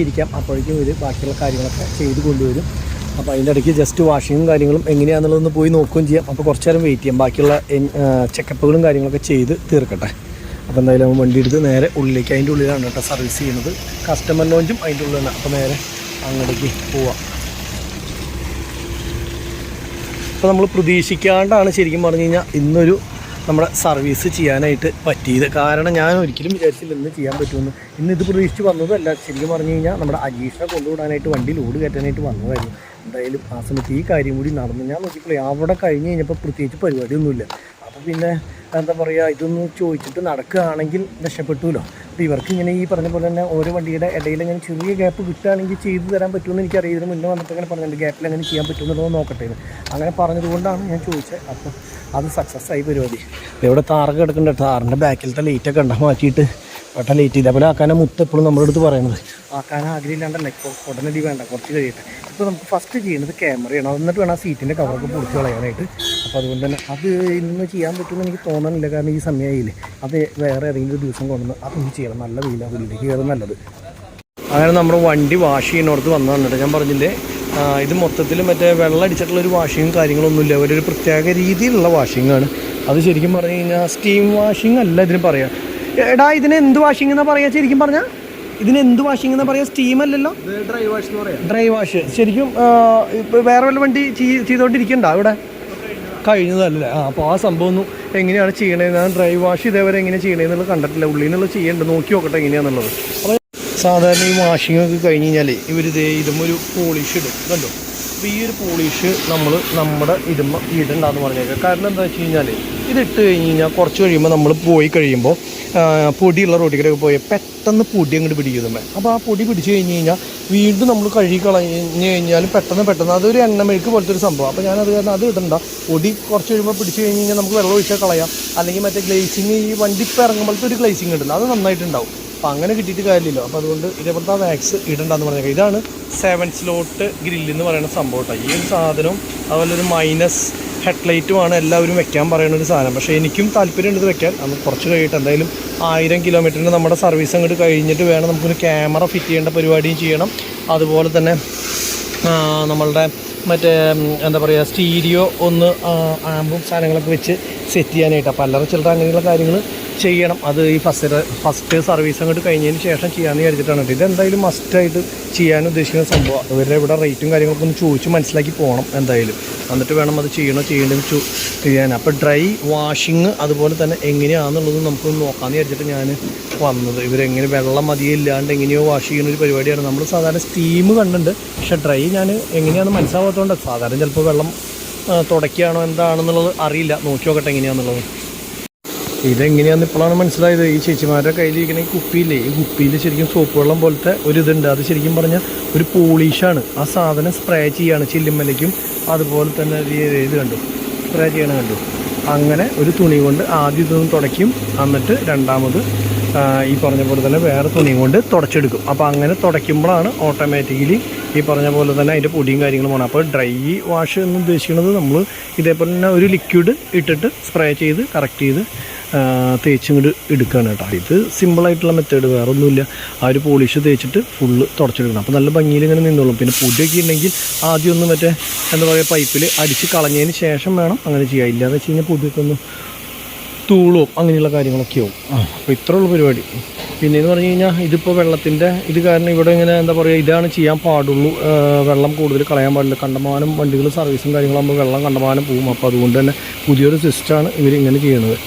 ഇരിക്കാം. അപ്പോഴേക്കും ഇവർ ബാക്കിയുള്ള കാര്യങ്ങളൊക്കെ ചെയ്ത് കൊണ്ടുവരും. അപ്പോൾ അതിൻ്റെ ഇടയ്ക്ക് ജസ്റ്റ് വാഷിങ്ങും കാര്യങ്ങളും എങ്ങനെയാണെന്നുള്ളതൊന്ന് പോയി നോക്കുകയും ചെയ്യാം. അപ്പോൾ കുറച്ച് നേരം വെയിറ്റ് ചെയ്യാം, ബാക്കിയുള്ള ചെക്കപ്പുകളും കാര്യങ്ങളൊക്കെ ചെയ്ത് തീർക്കട്ടെ. അപ്പോൾ എന്തായാലും വണ്ടി എടുത്ത് നേരെ ഉള്ളിലേക്ക്, അതിൻ്റെ ഉള്ളിലാണ് കേട്ടോ സർവീസ് ചെയ്യുന്നത്. കസ്റ്റമർ ലോഞ്ചും അതിൻ്റെ ഉള്ളിലാണ്. അപ്പോൾ നേരെ അങ്ങോട്ടേക്ക് പോവാം. അപ്പോൾ നമ്മൾ പ്രതീക്ഷിക്കാണ്ടാണ് ശരിക്കും പറഞ്ഞു കഴിഞ്ഞാൽ ഇന്നൊരു നമ്മുടെ സർവീസ് ചെയ്യാനായിട്ട് പറ്റിയത്. കാരണം ഞാൻ ഒരിക്കലും വിചാരിച്ചില്ല ഇന്ന് ചെയ്യാൻ പറ്റുമെന്ന്. ഇന്ന് ഇത് പ്രതീക്ഷിച്ച് വന്നതല്ല. ശരിക്കും പറഞ്ഞു കഴിഞ്ഞാൽ നമ്മുടെ അജീഷിനെ കൊണ്ടുവിടാനായിട്ട് വണ്ടി ലോഡ് കയറ്റാനായിട്ട് വന്നതായിരുന്നു. എന്തായാലും ആ സമയത്ത് ഈ കാര്യം കൂടി നടന്നു. ഞാൻ നോക്കിയപ്പോൾ അവിടെ കഴിഞ്ഞ് കഴിഞ്ഞപ്പോൾ പ്രത്യേകിച്ച് പരിപാടിയൊന്നുമില്ല. അപ്പോൾ പിന്നെ എന്താ പറയുക, ഇതൊന്ന് ചോദിച്ചിട്ട് നടക്കുകയാണെങ്കിൽ രക്ഷപ്പെട്ടുമല്ലോ. അപ്പോൾ ഇവർക്ക് ഇങ്ങനെ ഈ പറഞ്ഞ പോലെ തന്നെ ഓരോ വണ്ടിയുടെ ഇടയിൽ ഇങ്ങനെ ചെറിയ ഗ്യാപ്പ് കിട്ടുകയാണെങ്കിൽ ചെയ്തു തരാൻ പറ്റുമെന്ന് എനിക്കറിയാം. ഇതിന് മുന്നേ വന്നിട്ട് അങ്ങനെ പറഞ്ഞിട്ടുണ്ട് ഗ്യാപ്പിൽ അങ്ങനെ ചെയ്യാൻ പറ്റുമെന്നുള്ളത് നോക്കട്ടെ. അങ്ങനെ പറഞ്ഞതുകൊണ്ടാണ് ഞാൻ ചോദിച്ചത്. അപ്പോൾ അത് സക്സസ് ആയി പരിപാടി. ഇവിടെ താറൊക്കെ കിടക്കുന്നുണ്ട്. താറിൻ്റെ ബാക്കിലത്തെ ലൈറ്റൊക്കെ ഉണ്ടാകും മാറ്റിയിട്ട് ഒട്ട ലൈറ്റ് ഇതേപോലെ ആക്കാനാ മുത്ത് എപ്പോഴും നമ്മുടെ അടുത്ത് പറയുന്നത്. ആക്കാൻ ആഗ്രഹമില്ലാണ്ടല്ല, ഇപ്പോൾ ഉടനടി വേണ്ട, കുറച്ച് കഴിയട്ടെ. ഇപ്പോൾ നമുക്ക് ഫസ്റ്റ് ചെയ്യുന്നത് ക്യാമറയാണ്. എന്നിട്ട് വേണം ആ സീറ്റിൻ്റെ കവറൊക്കെ പൊടിച്ച് കളയാനായിട്ട്. അപ്പോൾ അതുകൊണ്ട് തന്നെ അത് ഇന്ന് ചെയ്യാൻ പറ്റുമെന്ന് എനിക്ക് തോന്നുന്നില്ല. കാരണം ഈ സമയമായില്ലേ, അത് വേറെ ഏതെങ്കിലും ദിവസം കൊണ്ടുവന്ന് അതൊന്നും ചെയ്യണം. നല്ല വെയിലാണ്, വെയിലേക്ക് കയറും നല്ലത്. അങ്ങനെ നമ്മുടെ വണ്ടി വാഷ് ചെയ്യുന്നിടത്ത് വന്നു വന്നിട്ട് ഞാൻ പറഞ്ഞില്ലേ, ഇത് മൊത്തത്തിൽ മറ്റേ വെള്ളം അടിച്ചിട്ടുള്ളൊരു വാഷിങ്ങും കാര്യങ്ങളൊന്നുമില്ല. ഒരു പ്രത്യേക രീതിയിലുള്ള വാഷിങ്ങാണ്. അത് ശരിക്കും പറഞ്ഞു കഴിഞ്ഞാൽ സ്റ്റീം വാഷിംഗ് അല്ല ഇതിന് പറയാം. എടാ ഇതിന് എന്ത് വാഷിംഗ് എന്നാ പറയാ? ശരിക്കും പറഞ്ഞാൽ ഇതിന് എന്ത് വാഷിംഗ് എന്നാ പറയാ? സ്റ്റീം അല്ലല്ലോ, ഡ്രൈ വാഷ് എന്ന് പറയാം. ഡ്രൈ വാഷ് ശരിക്കും ഇപ്പോൾ വേറെ വല്ല വണ്ടി ചെയ്തുകൊണ്ടിരിക്കണ്ട ഇവിടെ കഴിഞ്ഞതല്ലേ. അപ്പോൾ ആ സംഭവം ഒന്നും എങ്ങനെയാണ് ചെയ്യണത്, ഞാൻ ഡ്രൈ വാഷ് ഇതേവരെ എങ്ങനെ ചെയ്യണമെന്നുള്ളത് കണ്ടിട്ടില്ല. ഉള്ളിൽ നിന്നുള്ള ചെയ്യേണ്ടത് നോക്കി നോക്കട്ടെ എങ്ങനെയാണെന്നുള്ളത്. അപ്പോൾ സാധാരണ ഈ വാഷിംഗ് ഒക്കെ കഴിഞ്ഞ് കഴിഞ്ഞാൽ ഇതും ഒരു പോളിഷ് ഇടും കണ്ടോ. അപ്പോൾ ഈ ഒരു പോളിഷ് നമ്മൾ നമ്മുടെ ഇടണ്ടെന്ന് പറഞ്ഞേക്കാം. കാരണം എന്താ വെച്ച് കഴിഞ്ഞാൽ ഇതിട്ട് കഴിഞ്ഞ് കഴിഞ്ഞാൽ കുറച്ച് കഴിയുമ്പോൾ നമ്മൾ പോയി കഴിയുമ്പോൾ പൊടിയുള്ള റോട്ടിക്കൊക്കെ പോയി പെട്ടെന്ന് പൊടി അങ്ങോട്ട് പിടിക്കുന്നുണ്ട്. അപ്പോൾ ആ പൊടി പിടിച്ച് കഴിഞ്ഞ് കഴിഞ്ഞാൽ വീണ്ടും നമ്മൾ കഴുകി കളഞ്ഞ് കഴിഞ്ഞാലും പെട്ടെന്ന് അതൊരു എണ്ണമെഴുക്ക് പോലത്തെ ഒരു സംഭവം. അപ്പോൾ ഞാനത് കാരണം അത് ഇടണ്ട. പൊടി കുറച്ച് കഴിയുമ്പോൾ പിടിച്ച് കഴിഞ്ഞ് കഴിഞ്ഞാൽ നമുക്ക് വെള്ളം ഒഴിച്ചാൽ കളയാം. അല്ലെങ്കിൽ മറ്റേ ഗ്ലേസിങ് ഈ വണ്ടി ഇപ്പോൾ ഇറങ്ങുമ്പോഴത്തെ ഒരു ഗ്ലേസിങ് ഉണ്ടല്ലോ, അത് നന്നായിട്ടുണ്ടാവും. അപ്പോൾ അങ്ങനെ കിട്ടിയിട്ട് കാര്യമില്ലല്ലോ. അപ്പോൾ അതുകൊണ്ട് ഇതേപോലത്തെ ആ വാക്സ് ഇടണ്ടെന്ന് പറഞ്ഞേക്കാം. ഇതാണ് 7 സ്ലോട്ട് ഗ്രില്ലെന്ന് പറയുന്ന സംഭവം കേട്ടോ. ഈ ഒരു സാധനവും അതുപോലെ ഒരു മൈനസ് ഹെഡ്ലൈറ്റുമാണ് എല്ലാവരും വെക്കാൻ പറയുന്ന ഒരു സാധനം. പക്ഷേ എനിക്കും താല്പര്യമുണ്ട് ഇത് വെക്കാൻ. നമുക്ക് കുറച്ച് കഴിയിട്ട് എന്തായാലും 1000 കിലോമീറ്ററിന് നമ്മുടെ സർവീസ് അങ്ങോട്ട് കഴിഞ്ഞിട്ട് വേണം നമുക്കൊരു ക്യാമറ ഫിറ്റ് ചെയ്യേണ്ട പരിപാടിയും ചെയ്യണം. അതുപോലെ തന്നെ നമ്മളുടെ മറ്റേ എന്താ പറയുക സ്റ്റീരിയോ ഒന്ന് ആമ്പും സാധനങ്ങളൊക്കെ വെച്ച് സെറ്റ് ചെയ്യാനായിട്ട്. അപ്പോൾ അല്ലറ ചില്ലറ അങ്ങനെയുള്ള കാര്യങ്ങൾ ചെയ്യണം. അത് ഈ ഫസ്റ്റ് സർവീസ് അങ്ങോട്ട് കഴിഞ്ഞതിന് ശേഷം ചെയ്യാമെന്ന് വിചാരിച്ചിട്ടാണ്. ഇതെന്തായാലും മസ്റ്റായിട്ട് ചെയ്യാൻ ഉദ്ദേശിക്കുന്ന സംഭവം. ഇവരുടെ ഇവിടെ റേറ്റും കാര്യങ്ങളൊക്കെ ഒന്ന് ചോദിച്ച് മനസ്സിലാക്കി പോകണം എന്തായാലും. എന്നിട്ട് വേണം അത് ചെയ്യേണ്ടതെന്ന് ചെയ്യാൻ. അപ്പോൾ ഡ്രൈ വാഷിങ് അതുപോലെ തന്നെ എങ്ങനെയാണെന്നുള്ളത് നമുക്കൊന്ന് നോക്കാമെന്ന് വിചാരിച്ചിട്ട് ഞാൻ വന്നത്. ഇവരെങ്ങനെ വെള്ളം മതിയില്ലാണ്ട് എങ്ങനെയോ വാഷ് ചെയ്യുന്ന ഒരു പരിപാടിയാണ്. നമ്മൾ സാധാരണ സ്റ്റീം കണ്ടിട്ടുണ്ട്, പക്ഷേ ഡ്രൈ ഞാൻ എങ്ങനെയാണെന്ന് മനസ്സിലാവാത്തതുകൊണ്ട് സാധാരണ ചിലപ്പോൾ വെള്ളം തുടക്കുകയാണോ എന്താണെന്നുള്ളത് അറിയില്ല. നോക്കി നോക്കട്ടെ എങ്ങനെയാണെന്നുള്ളത്. ഇതെങ്ങനെയാണെന്ന് ഇപ്പോഴാണ് മനസ്സിലായത്. ഈ ചേച്ചിമാരുടെ കയ്യിലിരിക്കുന്ന ഈ കുപ്പിയില്ലേ, ഈ കുപ്പിയിൽ ശരിക്കും സോപ്പ് വെള്ളം പോലത്തെ ഒരു ഇതുണ്ട്. അത് ശരിക്കും പറഞ്ഞാൽ ഒരു പോളിഷാണ്. ആ സാധനം സ്പ്രേ ചെയ്യാണ് ചില്ലുമ്മലേക്കും. അതുപോലെ തന്നെ ഇത് കണ്ടു സ്പ്രേ ചെയ്യണം കണ്ടു. അങ്ങനെ ഒരു തുണി കൊണ്ട് ആദ്യം ഇതൊന്ന് തുടയ്ക്കും, എന്നിട്ട് രണ്ടാമത് ഈ പറഞ്ഞ പോലെ തന്നെ വേറെ തുണിയും കൊണ്ട് തുടച്ചെടുക്കും. അപ്പോൾ അങ്ങനെ തുടയ്ക്കുമ്പോഴാണ് ഓട്ടോമാറ്റിക്കലി ഈ പറഞ്ഞ പോലെ തന്നെ അതിൻ്റെ പൊടിയും കാര്യങ്ങളും വേണം. അപ്പോൾ ഡ്രൈ വാഷ് എന്ന് ഉദ്ദേശിക്കുന്നത് നമ്മൾ ഇതേപോലെ തന്നെ ഒരു ലിക്വിഡ് ഇട്ടിട്ട് സ്പ്രേ ചെയ്ത് കറക്റ്റ് ചെയ്ത് തേച്ചും കൂടി എടുക്കുകയാണ് കേട്ടോ. ഇത് സിമ്പിളായിട്ടുള്ള മെത്തേഡ്, വേറെ ഒന്നുമില്ല. ആ ഒരു പോളിഷ് തേച്ചിട്ട് ഫുള്ള് തുടച്ചെടുക്കണം. അപ്പോൾ നല്ല ഭംഗിയിൽ ഇങ്ങനെ നിന്നോളും. പിന്നെ പൊടിയൊക്കെ ഉണ്ടെങ്കിൽ ആദ്യം ഒന്ന് മറ്റേ എന്താ പറയുക പൈപ്പിൽ അടിച്ച് കളഞ്ഞതിന് ശേഷം വേണം അങ്ങനെ ചെയ്യുക. ഇല്ലാന്ന് വെച്ച് കഴിഞ്ഞാൽ പൊടിയൊക്കെ ഒന്ന് തൂളും അങ്ങനെയുള്ള കാര്യങ്ങളൊക്കെ ആവും. അപ്പോൾ ഇത്രയുള്ള പരിപാടി. പിന്നെയെന്ന് പറഞ്ഞു കഴിഞ്ഞാൽ ഇതിപ്പോൾ വെള്ളത്തിൻ്റെ ഇത് കാരണം ഇവിടെ ഇങ്ങനെ എന്താ പറയുക ഇതാണ് ചെയ്യാൻ പാടുള്ളൂ. വെള്ളം കൂടുതൽ കളയാൻ പാടില്ല. കണ്ടമാനം വണ്ടികൾ സർവീസും കാര്യങ്ങളാകുമ്പോൾ വെള്ളം കണ്ടമാനം പോവും. അപ്പോൾ അതുകൊണ്ട് തന്നെ പുതിയൊരു സിസ്റ്റമാണ് ഇവരിങ്ങനെ ചെയ്യുന്നത്.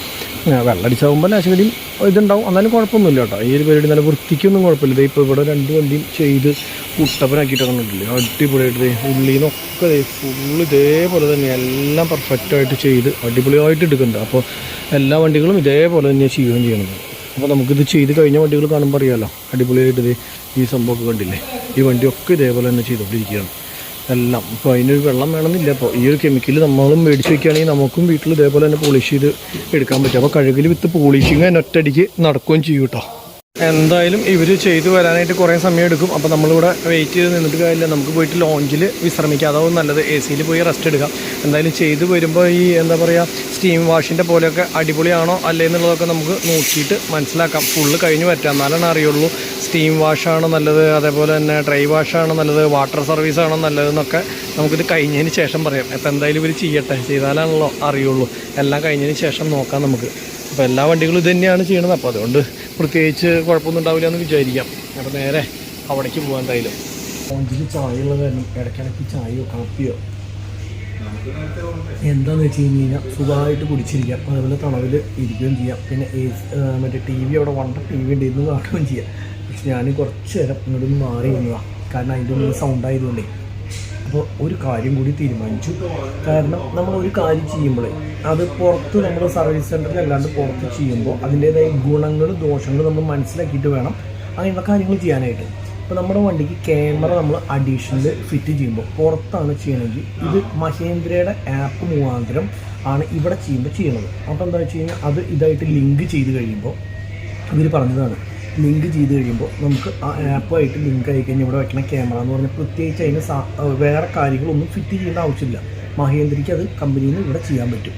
വെള്ളം അടിച്ചാകുമ്പോൾ നാശകടിയും ഇതുണ്ടാവും, എന്നാലും കുഴപ്പമൊന്നുമില്ല കേട്ടോ. ഈ ഒരു പരിപാടി നല്ല വൃത്തിക്കൊന്നും കുഴപ്പമില്ല. ഇത് ഇപ്പോൾ ഇവിടെ 2 വണ്ടിയും ചെയ്ത് കുട്ടപ്പനാക്കിയിട്ടൊക്കെ ഉണ്ടല്ലേ, അടിപൊളിയായിട്ട് ഉള്ളിൽ നിന്നൊക്കെ ഫുള്ള് ഇതേപോലെ തന്നെ എല്ലാം പെർഫെക്റ്റായിട്ട് ചെയ്ത് അടിപൊളിയായിട്ട് എടുക്കുന്നുണ്ട്. അപ്പോൾ എല്ലാ വണ്ടികളും ഇതേപോലെ തന്നെയാണ് ചെയ്യുകയും ചെയ്യണത്. അപ്പോൾ നമുക്കിത് ചെയ്ത് കഴിഞ്ഞ വണ്ടികൾ കാണുമ്പോൾ അറിയാമല്ലോ, അടിപൊളിയായിട്ട് ഇത് ഈ സംഭവമൊക്കെ കണ്ടില്ലേ, ഈ വണ്ടിയൊക്കെ ഇതേപോലെ തന്നെ ചെയ്തുകൊണ്ടിരിക്കുകയാണ് എല്ലാം. ഇപ്പോൾ അതിനൊരു വെള്ളം വേണമെന്നില്ല. അപ്പോൾ ഈ ഒരു കെമിക്കൽ നമ്മളും മേടിച്ച് വയ്ക്കുകയാണെങ്കിൽ നമുക്കും വീട്ടിൽ ഇതേപോലെ തന്നെ പോളിഷ് ചെയ്ത് എടുക്കാൻ പറ്റും. അപ്പോൾ കഴുകൽ വിത്ത് പോളിഷിങ് തന്നെ ഒറ്റയടിക്ക് നടക്കുകയും ചെയ്യും കേട്ടോ. എന്തായാലും ഇവർ ചെയ്തു വരാനായിട്ട് കുറേ സമയം എടുക്കും. അപ്പോൾ നമ്മളിവിടെ വെയിറ്റ് ചെയ്ത് നിന്നിട്ട് കാര്യമില്ല, നമുക്ക് പോയിട്ട് ലോഞ്ചിൽ വിശ്രമിക്കാം. അതാവും നല്ലത്. AC-യിൽ പോയി റെസ്റ്റ് എടുക്കാം. എന്തായാലും ചെയ്ത് വരുമ്പോൾ ഈ എന്താ പറയുക സ്റ്റീം വാഷിൻ്റെ പോലെയൊക്കെ അടിപൊളിയാണോ അല്ലേ എന്നുള്ളതൊക്കെ നമുക്ക് നോക്കിയിട്ട് മനസ്സിലാക്കാം. ഫുള്ള് കഴിഞ്ഞ് പറ്റാം, എന്നാലാണ് അറിയുള്ളൂ സ്റ്റീം വാഷാണോ നല്ലത്, അതേപോലെ തന്നെ ഡ്രൈ വാഷാണോ നല്ലത്, വാട്ടർ സർവീസാണോ നല്ലതെന്നൊക്കെ നമുക്കിത് കഴിഞ്ഞതിന് ശേഷം പറയാം. അപ്പോൾ എന്തായാലും ഇവർ ചെയ്യട്ടെ, ചെയ്താലാണല്ലോ അറിയുള്ളൂ. എല്ലാം കഴിഞ്ഞതിന് ശേഷം നോക്കാം നമുക്ക്. അപ്പോൾ എല്ലാ വണ്ടികളും ഇത് തന്നെയാണ് ചെയ്യണത്. അപ്പോൾ അതുകൊണ്ട് പ്രത്യേകിച്ച് കുഴപ്പമൊന്നും ഉണ്ടാവില്ല എന്ന് വിചാരിക്കാം. അപ്പോൾ നേരെ അവിടേക്ക് പോകാൻ. എന്തായാലും ലോഞ്ചിൽ ചായ ഉള്ള കാരണം ഇടയ്ക്കിടയ്ക്ക് ചായയോ കാപ്പിയോ എന്താണെന്ന് വെച്ച് കഴിഞ്ഞാൽ സുഖമായിട്ട് കുടിച്ചിരിക്കാം. അതുപോലെ തണവിൽ ഇരിക്കുകയും ചെയ്യാം. പിന്നെ മറ്റേ TV അവിടെ TV ഉണ്ടായിരുന്നു കാണുകയും ചെയ്യാം. പക്ഷെ ഞാൻ കുറച്ച് നേരം ഇങ്ങോട്ടൊന്ന് മാറി വന്നതാണ്, കാരണം അതിൻ്റെ ഒന്നും സൗണ്ട് ആയതുകൊണ്ടേ. അപ്പോൾ ഒരു കാര്യം കൂടി തീരുമാനിച്ചു. കാരണം നമ്മൾ ഒരു കാര്യം ചെയ്യുമ്പോൾ അത് പുറത്ത് നമ്മൾ സർവീസ് സെൻറ്ററിൽ അല്ലാണ്ട് പുറത്ത് ചെയ്യുമ്പോൾ അതിൻ്റേതായ ഗുണങ്ങളും ദോഷങ്ങളും നമ്മൾ മനസ്സിലാക്കിയിട്ട് വേണം അങ്ങനെയുള്ള കാര്യങ്ങൾ ചെയ്യാനായിട്ട്. ഇപ്പോൾ നമ്മുടെ വണ്ടിക്ക് ക്യാമറ നമ്മൾ അഡീഷണൽ ഫിറ്റ് ചെയ്യുമ്പോൾ പുറത്താണ് ചെയ്യണമെങ്കിൽ ഇത് മഹേന്ദ്രയുടെ ആപ്പ് മുഖാന്തരം ആണ് ഇവിടെ ചെയ്യുന്നത്. അപ്പോൾ എന്താ വെച്ച് കഴിഞ്ഞാൽ അത് ഇതായിട്ട് ലിങ്ക് ചെയ്ത് കഴിയുമ്പോൾ ഇവർ പറഞ്ഞതാണ്, ലിങ്ക് ചെയ്ത് കഴിയുമ്പോൾ നമുക്ക് ആ ആപ്പുമായിട്ട് ലിങ്ക് ആയി കഴിഞ്ഞാൽ ഇവിടെ വയ്ക്കുന്ന ക്യാമറ എന്ന് പറഞ്ഞാൽ പ്രത്യേകിച്ച് അതിന് വേറെ കാര്യങ്ങളൊന്നും ഫിറ്റ് ചെയ്യേണ്ട ആവശ്യമില്ല. മഹേന്ദ്രയ്ക്ക് അത് കമ്പനിയിൽ നിന്ന് ഇവിടെ ചെയ്യാൻ പറ്റും.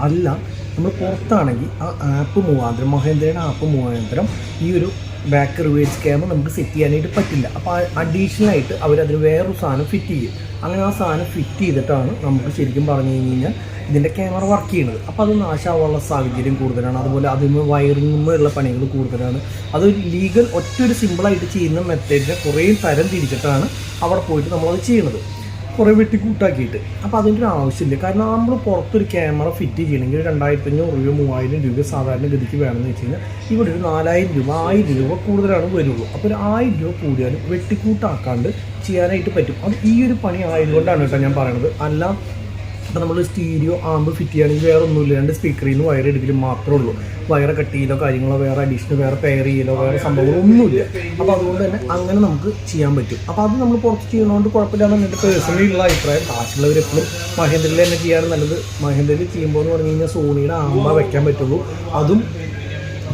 അല്ല നമ്മൾ പുറത്താണെങ്കിൽ ആ ആപ്പ് മുഖാന്തരം മഹേന്ദ്രയുടെ ആപ്പ് മുഖാന്തരം ഈ ഒരു ബാക്ക് റിവേഴ്സ് ക്യാമറ നമുക്ക് സെറ്റ് ചെയ്യാനായിട്ട് പറ്റില്ല. അപ്പോൾ അഡീഷണലായിട്ട് അവരതിന് വേറൊരു സാധനം ഫിറ്റ് ചെയ്യും. അങ്ങനെ ആ സാധനം ഫിറ്റ് ചെയ്തിട്ടാണ് നമുക്ക് ശരിക്കും പറഞ്ഞു കഴിഞ്ഞാൽ ഇതിൻ്റെ ക്യാമറ വർക്ക് ചെയ്യുന്നത്. അപ്പോൾ അത് നാശമാവാനുള്ള സാഹചര്യം കൂടുതലാണ്. അതുപോലെ അതിന് വയറിങ്ങുള്ള പണികൾ കൂടുതലാണ്. അതൊരു ലീഗൽ ഒറ്റൊരു സിമ്പിളായിട്ട് ചെയ്യുന്ന മെത്തേഡിനെ കുറേ തരം തിരിച്ചിട്ടാണ് അവിടെ പോയിട്ട് നമ്മളത് ചെയ്യുന്നത്, കുറേ വെട്ടിക്കൂട്ടാക്കിയിട്ട്. അപ്പോൾ അതിൻ്റെ ഒരു ആവശ്യമില്ല. കാരണം നമ്മൾ പുറത്തൊരു ക്യാമറ ഫിറ്റ് ചെയ്യണമെങ്കിൽ 2500 രൂപ 3000 രൂപ സാധാരണ ഗതിക്ക് വേണമെന്ന് വെച്ച് കഴിഞ്ഞാൽ ഇവിടെ ഒരു 4000 രൂപ 1000 രൂപ കൂടുതലാണ് വരുള്ളൂ. അപ്പോൾ ഒരു 1000 രൂപ കൂടിയാലും വെട്ടിക്കൂട്ടാക്കാണ്ട് ചെയ്യാനായിട്ട് പറ്റും. അത് ഈ ഒരു പണി ആയതുകൊണ്ടാണ് കേട്ടോ ഞാൻ പറയണത്. അല്ല അപ്പോൾ നമ്മൾ സ്റ്റീരിയോ ആമ്പ് ഫിറ്റ് ചെയ്യുകയാണെങ്കിൽ വേറെ ഒന്നുമില്ല, 2 സ്പീക്കറിൽ നിന്ന് വയർ എടുക്കലും മാത്രമേ ഉള്ളൂ. വയർ കട്ട് ചെയ്യലോ കാര്യങ്ങളോ വേറെ അഡീഷണൽ വേറെ പെയർ ചെയ്യലോ വേറെ സംഭവങ്ങളൊന്നുമില്ല. അപ്പോൾ അതുകൊണ്ട് തന്നെ അങ്ങനെ നമുക്ക് ചെയ്യാൻ പറ്റും. അപ്പോൾ അത് നമ്മൾ പുറത്ത് ചെയ്യുന്നതുകൊണ്ട് കുഴപ്പമില്ലാന്ന് എൻ്റെ പേഴ്സണലി ഉള്ള അഭിപ്രായം. കാശുള്ളവരെപ്പോഴും മഹേന്ദ്രയിൽ തന്നെ ചെയ്യാൻ നല്ലത്. മഹേന്ദ്രയിൽ ചെയ്യുമ്പോൾ എന്ന് പറഞ്ഞു കഴിഞ്ഞാൽ സോണിയുടെ ആമ്പ വയ്ക്കാൻ പറ്റുള്ളൂ. അതും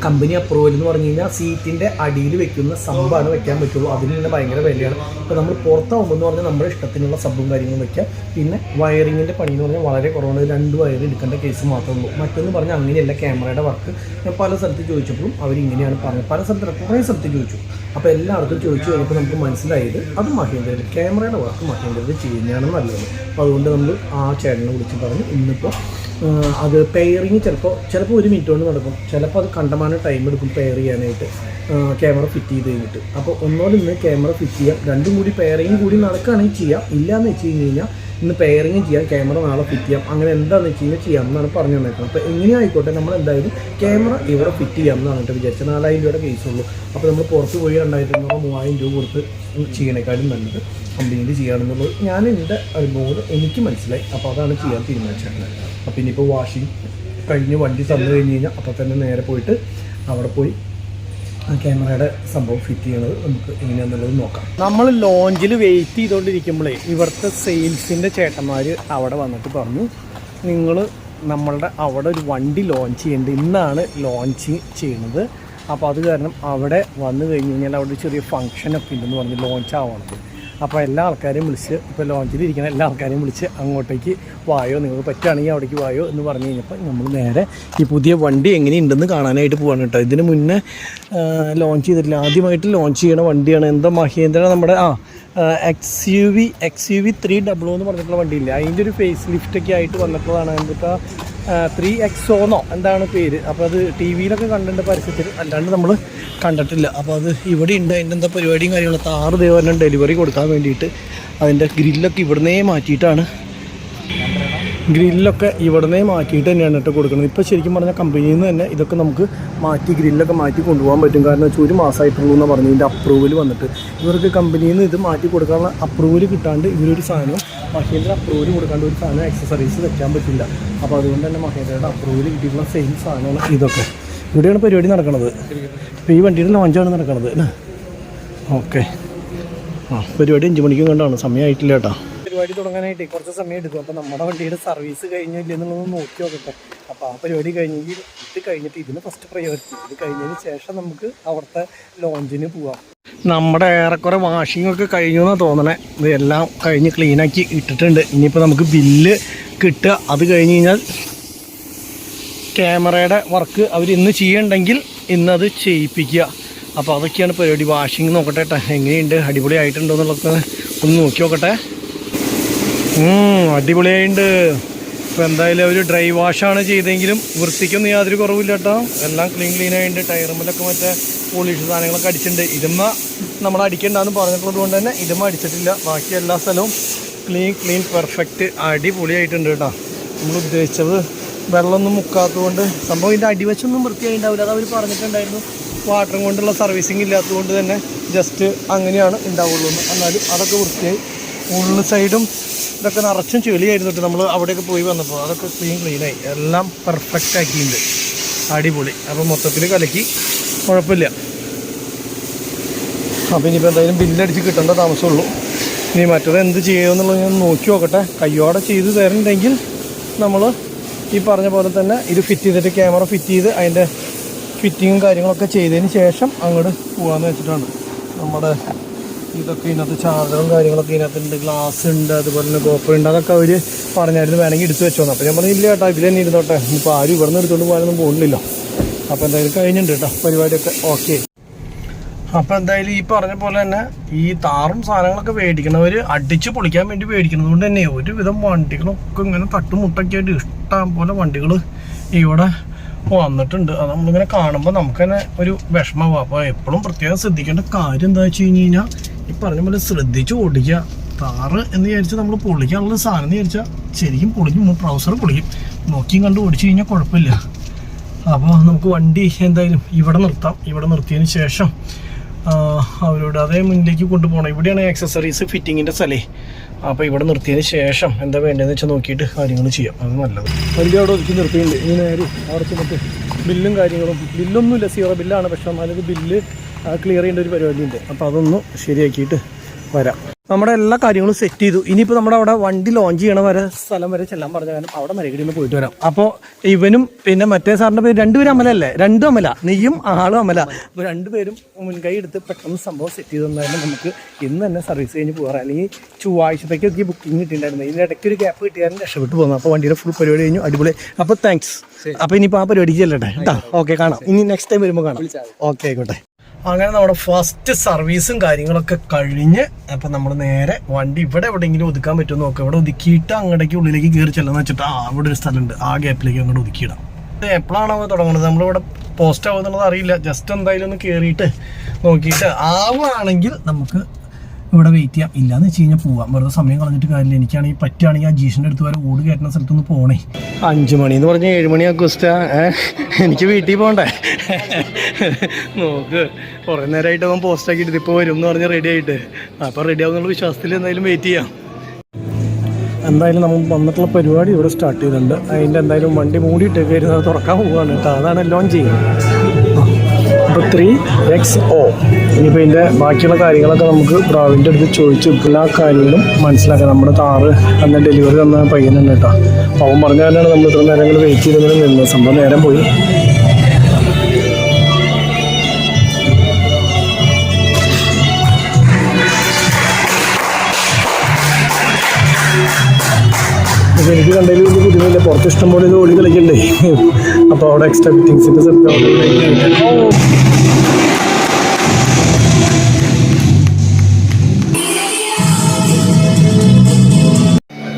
കമ്പനി അപ്രൂവൽ എന്ന് പറഞ്ഞു കഴിഞ്ഞാൽ സീറ്റിൻ്റെ അടിയിൽ വെക്കുന്ന സബ്ബാണ് വെക്കാൻ പറ്റുള്ളൂ. അതിന് തന്നെ ഭയങ്കര വിലയാണ്. ഇപ്പോൾ നമ്മൾ പുറത്താവുമ്പോൾ എന്ന് പറഞ്ഞാൽ നമ്മുടെ ഇഷ്ടത്തിനുള്ള സബ്ബും കാര്യങ്ങളും വെക്കാം. പിന്നെ വയറിങ്ങിൻ്റെ പണി എന്ന് പറഞ്ഞാൽ വളരെ കുറവാണ്. 2 വയർ എടുക്കേണ്ട കേസ് മാത്രമേ ഉള്ളൂ. മറ്റൊന്ന് പറഞ്ഞാൽ അങ്ങനെയല്ല ക്യാമറയുടെ വർക്ക്. ഞാൻ പല സ്ഥലത്ത് ചോദിച്ചപ്പോഴും അവരിങ്ങനെയാണ് പറഞ്ഞത്. പല സ്ഥലത്ത് കുറേ സ്ഥലത്ത് ചോദിച്ചു. അപ്പോൾ എല്ലായിടത്തും ചോദിച്ചു കഴിഞ്ഞപ്പോൾ നമുക്ക് മനസ്സിലായത് അത് മഹേന്ദ്രയിൽ ക്യാമറയുടെ വർക്ക് മഹേന്ദ്രയിൽ ചെയ്യുന്നതാണ് നല്ലത്. അപ്പോൾ അതുകൊണ്ട് നമ്മൾ ആ ചേട്ടനെ വിളിച്ച് പറഞ്ഞു ഇന്നിപ്പോൾ അത് പെയറിങ് ചിലപ്പോൾ 1 മിനിറ്റ് കൊണ്ട് നടക്കും, ചിലപ്പോൾ അത് കണ്ടമാനം ടൈം എടുക്കും പെയർ ചെയ്യാനായിട്ട് ക്യാമറ ഫിറ്റ് ചെയ്ത് കഴിഞ്ഞിട്ട്. അപ്പോൾ ഒന്നോടൊന്ന് ക്യാമറ ഫിറ്റ് ചെയ്യാം, 2ഉം കൂടി പെയറിങ് കൂടി നടക്കുകയാണെങ്കിൽ ചെയ്യാം. ഇല്ലയെന്ന് വെച്ച് കഴിഞ്ഞ് കഴിഞ്ഞാൽ ഇന്ന് പെയറിങ് ചെയ്യാം, ക്യാമറ നാളെ ഫിറ്റ് ചെയ്യാം, അങ്ങനെ എന്താണെന്ന് വെച്ച് കഴിഞ്ഞാൽ ചെയ്യാം എന്നാണ് പറഞ്ഞു തന്നേക്കുന്നത്. അപ്പോൾ എങ്ങനെയായിക്കോട്ടെ നമ്മൾ എന്തായാലും ക്യാമറ ഇവിടെ ഫിറ്റ് ചെയ്യാം എന്നാണ് കേട്ടോ വിചാരിച്ചത്. 4000 രൂപയുടെ കേസുള്ളൂ. അപ്പോൾ നമ്മൾ പുറത്ത് പോയി 2500 3000 രൂപ കൊടുത്ത് ചെയ്യണേക്കാളും നല്ലത് കമ്പനിയിൽ ചെയ്യുകയാണെന്നുള്ളത് ഞാൻ എൻ്റെ അനുഭവം എനിക്ക് മനസ്സിലായി. അപ്പോൾ അതാണ് ചെയ്യാൻ തീരുമാനിച്ചിട്ടുള്ളത്. അപ്പോൾ ഇനിയിപ്പോൾ വാഷിംഗ് കഴിഞ്ഞ് വണ്ടി തന്നു കഴിഞ്ഞ് കഴിഞ്ഞാൽ അപ്പോൾ തന്നെ നേരെ പോയിട്ട് അവിടെ പോയി ക്യാമറയുടെ സംഭവം ഫിറ്റ് ചെയ്യണത് നമുക്ക് എങ്ങനെയാണെന്നുള്ളത് നോക്കാം. നമ്മൾ ലോഞ്ചിൽ വെയിറ്റ് ചെയ്തുകൊണ്ടിരിക്കുമ്പോഴേ ഇവിടുത്തെ സെയിൽസിൻ്റെ ചേട്ടന്മാർ അവിടെ വന്നിട്ട് പറഞ്ഞു, നിങ്ങൾ നമ്മളുടെ അവിടെ ഒരു വണ്ടി ലോഞ്ച് ചെയ്യേണ്ടത്, ഇന്നാണ് ലോഞ്ച് ചെയ്യണത്. അപ്പോൾ അത് കാരണം അവിടെ വന്നു കഴിഞ്ഞ് കഴിഞ്ഞാൽ അവിടെ ചെറിയ ഫംഗ്ഷനൊക്കെ ഉണ്ടെന്ന് പറഞ്ഞ് ലോഞ്ച് ആവണത്. അപ്പോൾ എല്ലാ ആൾക്കാരെയും വിളിച്ച്, ഇപ്പോൾ ലോഞ്ചിലിരിക്കുന്ന എല്ലാ ആൾക്കാരെയും വിളിച്ച് അങ്ങോട്ടേക്ക് വായോ, നിങ്ങൾക്ക് പറ്റുകയാണെങ്കിൽ അവിടേക്ക് വായോ എന്ന് പറഞ്ഞു കഴിഞ്ഞപ്പോൾ നമ്മൾ നേരെ ഈ പുതിയ വണ്ടി എങ്ങനെയുണ്ടെന്ന് കാണാനായിട്ട് പോവാണ് കേട്ടോ. ഇതിന് മുന്നേ ലോഞ്ച് ചെയ്തിട്ടില്ല, ആദ്യമായിട്ട് ലോഞ്ച് ചെയ്യണ വണ്ടിയാണ്. എന്താ മഹീന്ദ്ര നമ്മുടെ XUV 300 എന്ന് പറഞ്ഞിട്ടുള്ള വണ്ടിയില്ലേ, അതിൻ്റെ ഒരു ഫേസ് ലിഫ്റ്റൊക്കെ ആയിട്ട് വന്നിട്ടുള്ളതാണ്. എന്തൊക്കെ 3XO എന്താണ് പേര്. അപ്പോൾ അത് ടി വിയിലൊക്കെ കണ്ടിട്ടുണ്ട് പരസ്യത്തിൽ, അല്ലാണ്ട് നമ്മൾ കണ്ടിട്ടില്ല. അപ്പോൾ അത് ഇവിടെ ഉണ്ട്. അതിൻ്റെ എന്താ പരിപാടിയും കാര്യങ്ങളൊക്കെ 6 ദിവസം ഡെലിവറി കൊടുക്കാൻ വേണ്ടിയിട്ട് അതിൻ്റെ ഗ്രില്ലൊക്കെ ഇവിടുന്നേ മാറ്റിയിട്ടാണ്, ഗ്രില്ലൊക്കെ ഇവിടുന്നേ മാറ്റിയിട്ട് തന്നെയാണ് കേട്ടോ കൊടുക്കുന്നത്. ഇപ്പോൾ ശരിക്കും പറഞ്ഞാൽ കമ്പനിയിൽ നിന്ന് തന്നെ ഇതൊക്കെ നമുക്ക് മാറ്റി ഗ്രില്ലൊക്കെ മാറ്റി കൊണ്ടുപോകാൻ പറ്റും. കാരണം വെച്ചാൽ 1 മാസമായിട്ടുള്ളൂ എന്ന് പറഞ്ഞു ഇതിൻ്റെ അപ്രൂവൽ വന്നിട്ട്. ഇവർക്ക് കമ്പനിയിൽ നിന്ന് ഇത് മാറ്റി കൊടുക്കാനുള്ള അപ്രൂവൽ കിട്ടാണ്ട് ഇവരൊരു സാധനം, മഹീന്ദ്ര അപ്രൂവൽ കൊടുക്കാണ്ട് ഒരു സാധനം ആക്സസറീസ് വെക്കാൻ പറ്റില്ല. അപ്പോൾ അതുകൊണ്ട് തന്നെ മഹീന്ദ്രയുടെ അപ്രൂവൽ കിട്ടിയിട്ടുള്ള സെയിം സാധനമാണ് ഇതൊക്കെ. ഇവിടെയാണ് പരിപാടി നടക്കുന്നത്. ഇപ്പോൾ ഈ വണ്ടിയുടെ ലോഞ്ചാണ് നടക്കുന്നത് അല്ലേ. ഓക്കെ, പരിപാടി 5 മണിക്കും കണ്ടാണ്, സമയമായിട്ടില്ല കേട്ടോ. പരിപാടി തുടങ്ങാനായിട്ട് കുറച്ച് സമയം എടുക്കും. അപ്പോൾ നമ്മുടെ വണ്ടിയുടെ സർവീസ് കഴിഞ്ഞില്ല എന്നുള്ളത് നോക്കി നോക്കട്ടെ. അപ്പോൾ ആ പരിപാടി കഴിഞ്ഞെങ്കിൽ ഇത് കഴിഞ്ഞിട്ട് ഇതിന് ഫസ്റ്റ് പ്രയോറിറ്റി. ഇത് കഴിഞ്ഞതിന് ശേഷം നമുക്ക് അവിടുത്തെ ലോഞ്ചിന് പോവാം. നമ്മുടെ ഏറെക്കുറെ വാഷിംഗ് ഒക്കെ കഴിഞ്ഞു എന്നാണ് തോന്നണേ. ഇതെല്ലാം കഴിഞ്ഞ് ക്ലീനാക്കി ഇട്ടിട്ടുണ്ട്. ഇനിയിപ്പോൾ നമുക്ക് ബില്ല് കിട്ടുക. അത് കഴിഞ്ഞ് കഴിഞ്ഞാൽ ക്യാമറയുടെ വർക്ക് അവർ ഇന്ന് ചെയ്യണ്ടെങ്കിൽ ഇന്നത് ചെയ്യിപ്പിക്കുക. അപ്പോൾ അതൊക്കെയാണ് പരിപാടി. വാഷിംഗ് നോക്കട്ടെ കേട്ടോ, എങ്ങനെയുണ്ട്, അടിപൊളിയായിട്ടുണ്ടോ എന്നുള്ളതൊക്കെ ഒന്ന് നോക്കി നോക്കട്ടെ. അടിപൊളിയായിട്ടുണ്ട്. ഇപ്പോൾ എന്തായാലും അവർ ഡ്രൈ വാഷാണ് ചെയ്തെങ്കിലും വൃത്തിക്കൊന്നും യാതൊരു കുറവില്ല കേട്ടോ. എല്ലാം ക്ലീനായിട്ട് ടയറുമ്മലൊക്കെ മറ്റേ പോളിഷ് സാധനങ്ങളൊക്കെ അടിച്ചിട്ടുണ്ട്. ഇതുമ്മ നമ്മൾ അടിക്കണ്ടെന്ന് പറഞ്ഞിട്ടുള്ളത് കൊണ്ട് തന്നെ ഇതുമ്മ അടിച്ചിട്ടില്ല. ബാക്കി എല്ലാ സ്ഥലവും ക്ലീൻ പെർഫെക്റ്റ് അടിപൊളിയായിട്ടുണ്ട് കേട്ടോ. നമ്മൾ ഉദ്ദേശിച്ചത് വെള്ളമൊന്നും മുക്കാത്തതുകൊണ്ട് സംഭവം ഇതിൻ്റെ അടിവശമൊന്നും വൃത്തിയായിട്ടുണ്ടാവില്ല. അത് അവർ പറഞ്ഞിട്ടുണ്ടായിരുന്നു. വാട്ടറും കൊണ്ടുള്ള സർവീസിങ് ഇല്ലാത്തതുകൊണ്ട് തന്നെ ജസ്റ്റ് അങ്ങനെയാണ് ഉണ്ടാവുള്ളൂ എന്ന്. എന്നാലും അതൊക്കെ വൃത്തിയായി. ഉള്ളു സൈഡും ഇതൊക്കെ നിറച്ചും ചെളിയായിരുന്നു കേട്ടോ. നമ്മൾ അവിടെയൊക്കെ പോയി വന്നപ്പോൾ അതൊക്കെ ക്ലീനായി, എല്ലാം പെർഫെക്റ്റ് ആക്കിയിട്ടുണ്ട്. അടിപൊളി. അപ്പോൾ മൊത്തത്തിൽ കലക്കി, കുഴപ്പമില്ല. അപ്പോൾ ഇനിയിപ്പോൾ എന്തായാലും ബില്ലടിച്ച് കിട്ടേണ്ട താമസമുള്ളൂ. ഇനി മറ്റത് എന്ത് ചെയ്യുമെന്നുള്ളത് ഞാൻ നോക്കി നോക്കട്ടെ. കയ്യോടെ ചെയ്ത് തരണമെങ്കിൽ നമ്മൾ ഈ പറഞ്ഞ പോലെ തന്നെ ഇത് ഫിറ്റ് ചെയ്തിട്ട്, ക്യാമറ ഫിറ്റ് ചെയ്ത് അതിൻ്റെ ഫിറ്റിങ്ങും കാര്യങ്ങളൊക്കെ ചെയ്തതിന് ശേഷം അങ്ങോട്ട് പോകാമെന്ന് വെച്ചിട്ടാണ്. നമ്മുടെ ഇതൊക്കെ ഇതിനകത്ത് ചാർജറും കാര്യങ്ങളൊക്കെ ഇതിനകത്തുണ്ട്, ഗ്ലാസ് ഉണ്ട്, അതുപോലെ തന്നെ കോപ്പർ ഉണ്ട്. അതൊക്കെ അവർ പറഞ്ഞായിരുന്നു വേണമെങ്കിൽ എടുത്ത് വെച്ചോന്ന്. അപ്പോൾ ഞാൻ പറഞ്ഞില്ല കേട്ടോ, ഇതിൽ തന്നെ ഇരുന്നോട്ടെ, ഇപ്പോൾ ആരും ഇവിടെ നിന്ന് എടുത്തുകൊണ്ട് പോകാനൊന്നും പോകുന്നില്ല. അപ്പോൾ എന്തായാലും കഴിഞ്ഞിട്ടുണ്ട് കേട്ടോ പരിപാടിയൊക്കെ. ഓക്കെ, അപ്പോൾ എന്തായാലും ഈ പറഞ്ഞ പോലെ തന്നെ ഈ താറും സാധനങ്ങളൊക്കെ മേടിക്കണവർ അടിച്ച് പൊളിക്കാൻ വേണ്ടി മേടിക്കുന്നത് കൊണ്ട് തന്നെ ഒരുവിധം വണ്ടികളൊക്കെ ഇങ്ങനെ തട്ടുമുട്ടൊക്കെ ആയിട്ട് ഇഷ്ടം പോലെ വണ്ടികൾ ഇവിടെ വന്നിട്ടുണ്ട്. അത് നമ്മളിങ്ങനെ കാണുമ്പോൾ നമുക്ക് തന്നെ ഒരു വിഷമമാവും. അപ്പോൾ എപ്പോഴും പ്രത്യേകം ശ്രദ്ധിക്കേണ്ട കാര്യം എന്താ വെച്ച് കഴിഞ്ഞ് കഴിഞ്ഞാൽ ഈ പറഞ്ഞ പോലെ ശ്രദ്ധിച്ച് ഓടിക്കുക. താറ് എന്ന് വിചാരിച്ചാൽ നമ്മൾ പൊളിക്കാനുള്ള സാധനം എന്ന് വിചാരിച്ചാൽ ശരിക്കും പൊളിക്കും, ട്രൗസർ പൊളിക്കും. നോക്കിയും കണ്ട് ഓടിച്ചു കഴിഞ്ഞാൽ കുഴപ്പമില്ല. അപ്പോൾ നമുക്ക് വണ്ടി എന്തായാലും ഇവിടെ നിർത്താം. ഇവിടെ നിർത്തിയതിന് ശേഷം അവരോട് അതേ മുന്നിലേക്ക് കൊണ്ടുപോകണം. ഇവിടെയാണ് ആക്സസറീസ് ഫിറ്റിങ്ങിൻ്റെ സ്ഥലേ. അപ്പോൾ ഇവിടെ നിർത്തിയതിന് ശേഷം എന്താ വേണ്ടതെന്ന് വെച്ചാൽ നോക്കിയിട്ട് കാര്യങ്ങൾ ചെയ്യാം. അത് നല്ലത്. വണ്ടി അവിടെ ഒതുക്കി നിർത്തിയിട്ടുണ്ട്. ഇനി നേരെ അവിടെ ചെന്നിട്ട് ബില്ലും കാര്യങ്ങളും, ബില്ലൊന്നുമില്ല, 0 ബില്ലാണ്. പക്ഷേ എന്നാലും ബില്ല് ക്ലിയർ ചെയ്യേണ്ട ഒരു പരിപാടിയുണ്ട്. അപ്പോൾ അതൊന്ന് ശരിയാക്കിയിട്ട് വരാം. നമ്മുടെ എല്ലാ കാര്യങ്ങളും സെറ്റ് ചെയ്തു. ഇനിയിപ്പോൾ നമ്മുടെ അവിടെ വണ്ടി ലോഞ്ച് ചെയ്യണ വരെ സ്ഥലം വരെ ചെല്ലാൻ പറഞ്ഞ കാരണം അവിടെ മരകടിയിൽ നിന്ന് പോയിട്ട് വരാം. അപ്പോൾ ഇവനും പിന്നെ മറ്റേ സാറിൻ്റെ പേര് രണ്ടുപേരും അമലല്ലേ, രണ്ടും അമല, നീയും ആളും അമല. അപ്പോൾ രണ്ടുപേരും മുൻകൈ എടുത്ത് പെട്ടെന്ന് സംഭവം സെറ്റ് ചെയ്ത് തന്നാലും നമുക്ക് ഇന്ന് തന്നെ സർവീസ് കഴിഞ്ഞ് പോകാം. അല്ലെങ്കിൽ ചൊവ്വാഴ്ചത്തേക്കൊക്കെ ബുക്കിംഗ് കിട്ടിയിട്ടുണ്ടായിരുന്നു. ഇതിൻ്റെ ഇടയ്ക്ക് ഒരു ഗ്യാപ്പ് കിട്ടിയാലും രക്ഷപ്പെട്ടു പോകുന്നു. അപ്പോൾ വണ്ടിയുടെ ഫുൾ പരിപാടി കഴിഞ്ഞു, അടിപൊളി. അപ്പോൾ താങ്ക്സ്. അപ്പോൾ ഇനിയിപ്പോൾ ആ പരിപാടിക്ക് ചെല്ലട്ടെ കേട്ടോ. ഓക്കെ, കാണാം. ഇനി നെക്സ്റ്റ് ടൈം വരുമ്പോൾ കാണാം. ഓക്കെ, ആയിക്കോട്ടെ. അങ്ങനെ നമ്മുടെ ഫസ്റ്റ് സർവീസും കാര്യങ്ങളൊക്കെ കഴിഞ്ഞ് അപ്പോൾ നമ്മൾ നേരെ വണ്ടി ഇവിടെ എവിടെയെങ്കിലും ഒതുക്കാൻ പറ്റുമോ നോക്കാം. ഇവിടെ ഒതുക്കിയിട്ട് അങ്ങോട്ടേക്ക് ഉള്ളിലേക്ക് കയറി ചെല്ലാന്ന് വെച്ചിട്ട് അവിടെ ഒരു സ്ഥലമുണ്ട്, ആ ഗ്യാപ്പിലേക്ക് അങ്ങോട്ട് ഒതുക്കിയിടാം. എപ്പോഴാണോ തുടങ്ങുന്നത്, നമ്മളിവിടെ പോസ്റ്റ് ആവുന്നുള്ളത് അറിയില്ല. ജസ്റ്റ് എന്തായാലും ഒന്ന് കയറിയിട്ട് നോക്കിയിട്ട് ആവുകയാണെങ്കിൽ നമുക്ക് ഇവിടെ വെയിറ്റ് ചെയ്യാം. ഇല്ലയെന്ന് വെച്ച് കഴിഞ്ഞാൽ പോവാം. വെറുതെ സമയം കളഞ്ഞിട്ട് കാര്യമില്ല. എനിക്കാണെങ്കിൽ പറ്റുകയാണെങ്കിൽ ആ ജീഷിൻ്റെ അടുത്ത് വരെ ഓട് കയറ്റുന്ന സ്ഥലത്തൊന്ന് പോകണേ. 5 മണി എന്ന് പറഞ്ഞാൽ 7 മണി ആക്കുസ്റ്റാ. എനിക്ക് വീട്ടിൽ പോകണ്ടേ? നോക്ക്, കുറേ നേരമായിട്ട് അവൻ പോസ്റ്റ് ആക്കിയിട്ട് ഇപ്പോൾ വരും എന്ന് പറഞ്ഞ് റെഡി ആയിട്ട്. അപ്പോൾ റെഡി ആവുന്നുള്ള വിശ്വാസത്തിൽ എന്തായാലും വെയിറ്റ് ചെയ്യാം. എന്തായാലും നമ്മൾ വന്നിട്ടുള്ള പരിപാടി ഇവിടെ സ്റ്റാർട്ട് ചെയ്തിട്ടുണ്ട്. അതിൻ്റെ എന്തായാലും വണ്ടി മൂടിയിട്ട് കയറുന്നത് തുറക്കാൻ പോവുകയാണ് കേട്ടോ. അതാണ് ലോഞ്ച് ചെയ്യുന്നത്. അപ്പോൾ 3XO. ഇനിയിപ്പോൾ ഇതിൻ്റെ ബാക്കിയുള്ള കാര്യങ്ങളൊക്കെ നമുക്ക് ബ്രാവിൻ്റെ അടുത്ത് ചോദിച്ചു എല്ലാ കാര്യങ്ങളും മനസ്സിലാക്കാം. നമ്മുടെ താറ് അന്ന് ഡെലിവറി തന്ന പയ്യനുണ്ട് കേട്ടോ. അവൻ പറഞ്ഞ തന്നെയാണ് നമ്മൾ ഇത്ര നേരങ്ങൾ വെയിറ്റ് ചെയ്തതിന് നിന്നത്. സംഭവം നേരം പോയി. പക്ഷെ എനിക്ക് കണ്ടതിൽ വലിയ ബുദ്ധിമുട്ടില്ല. പുറത്ത് ഇഷ്ടംപോലെ ഇത് ഓടി കളിക്കണ്ടേ. അപ്പോൾ അവിടെ എക്സ്ട്രാ ഫിറ്റിങ്സിൻ്റെ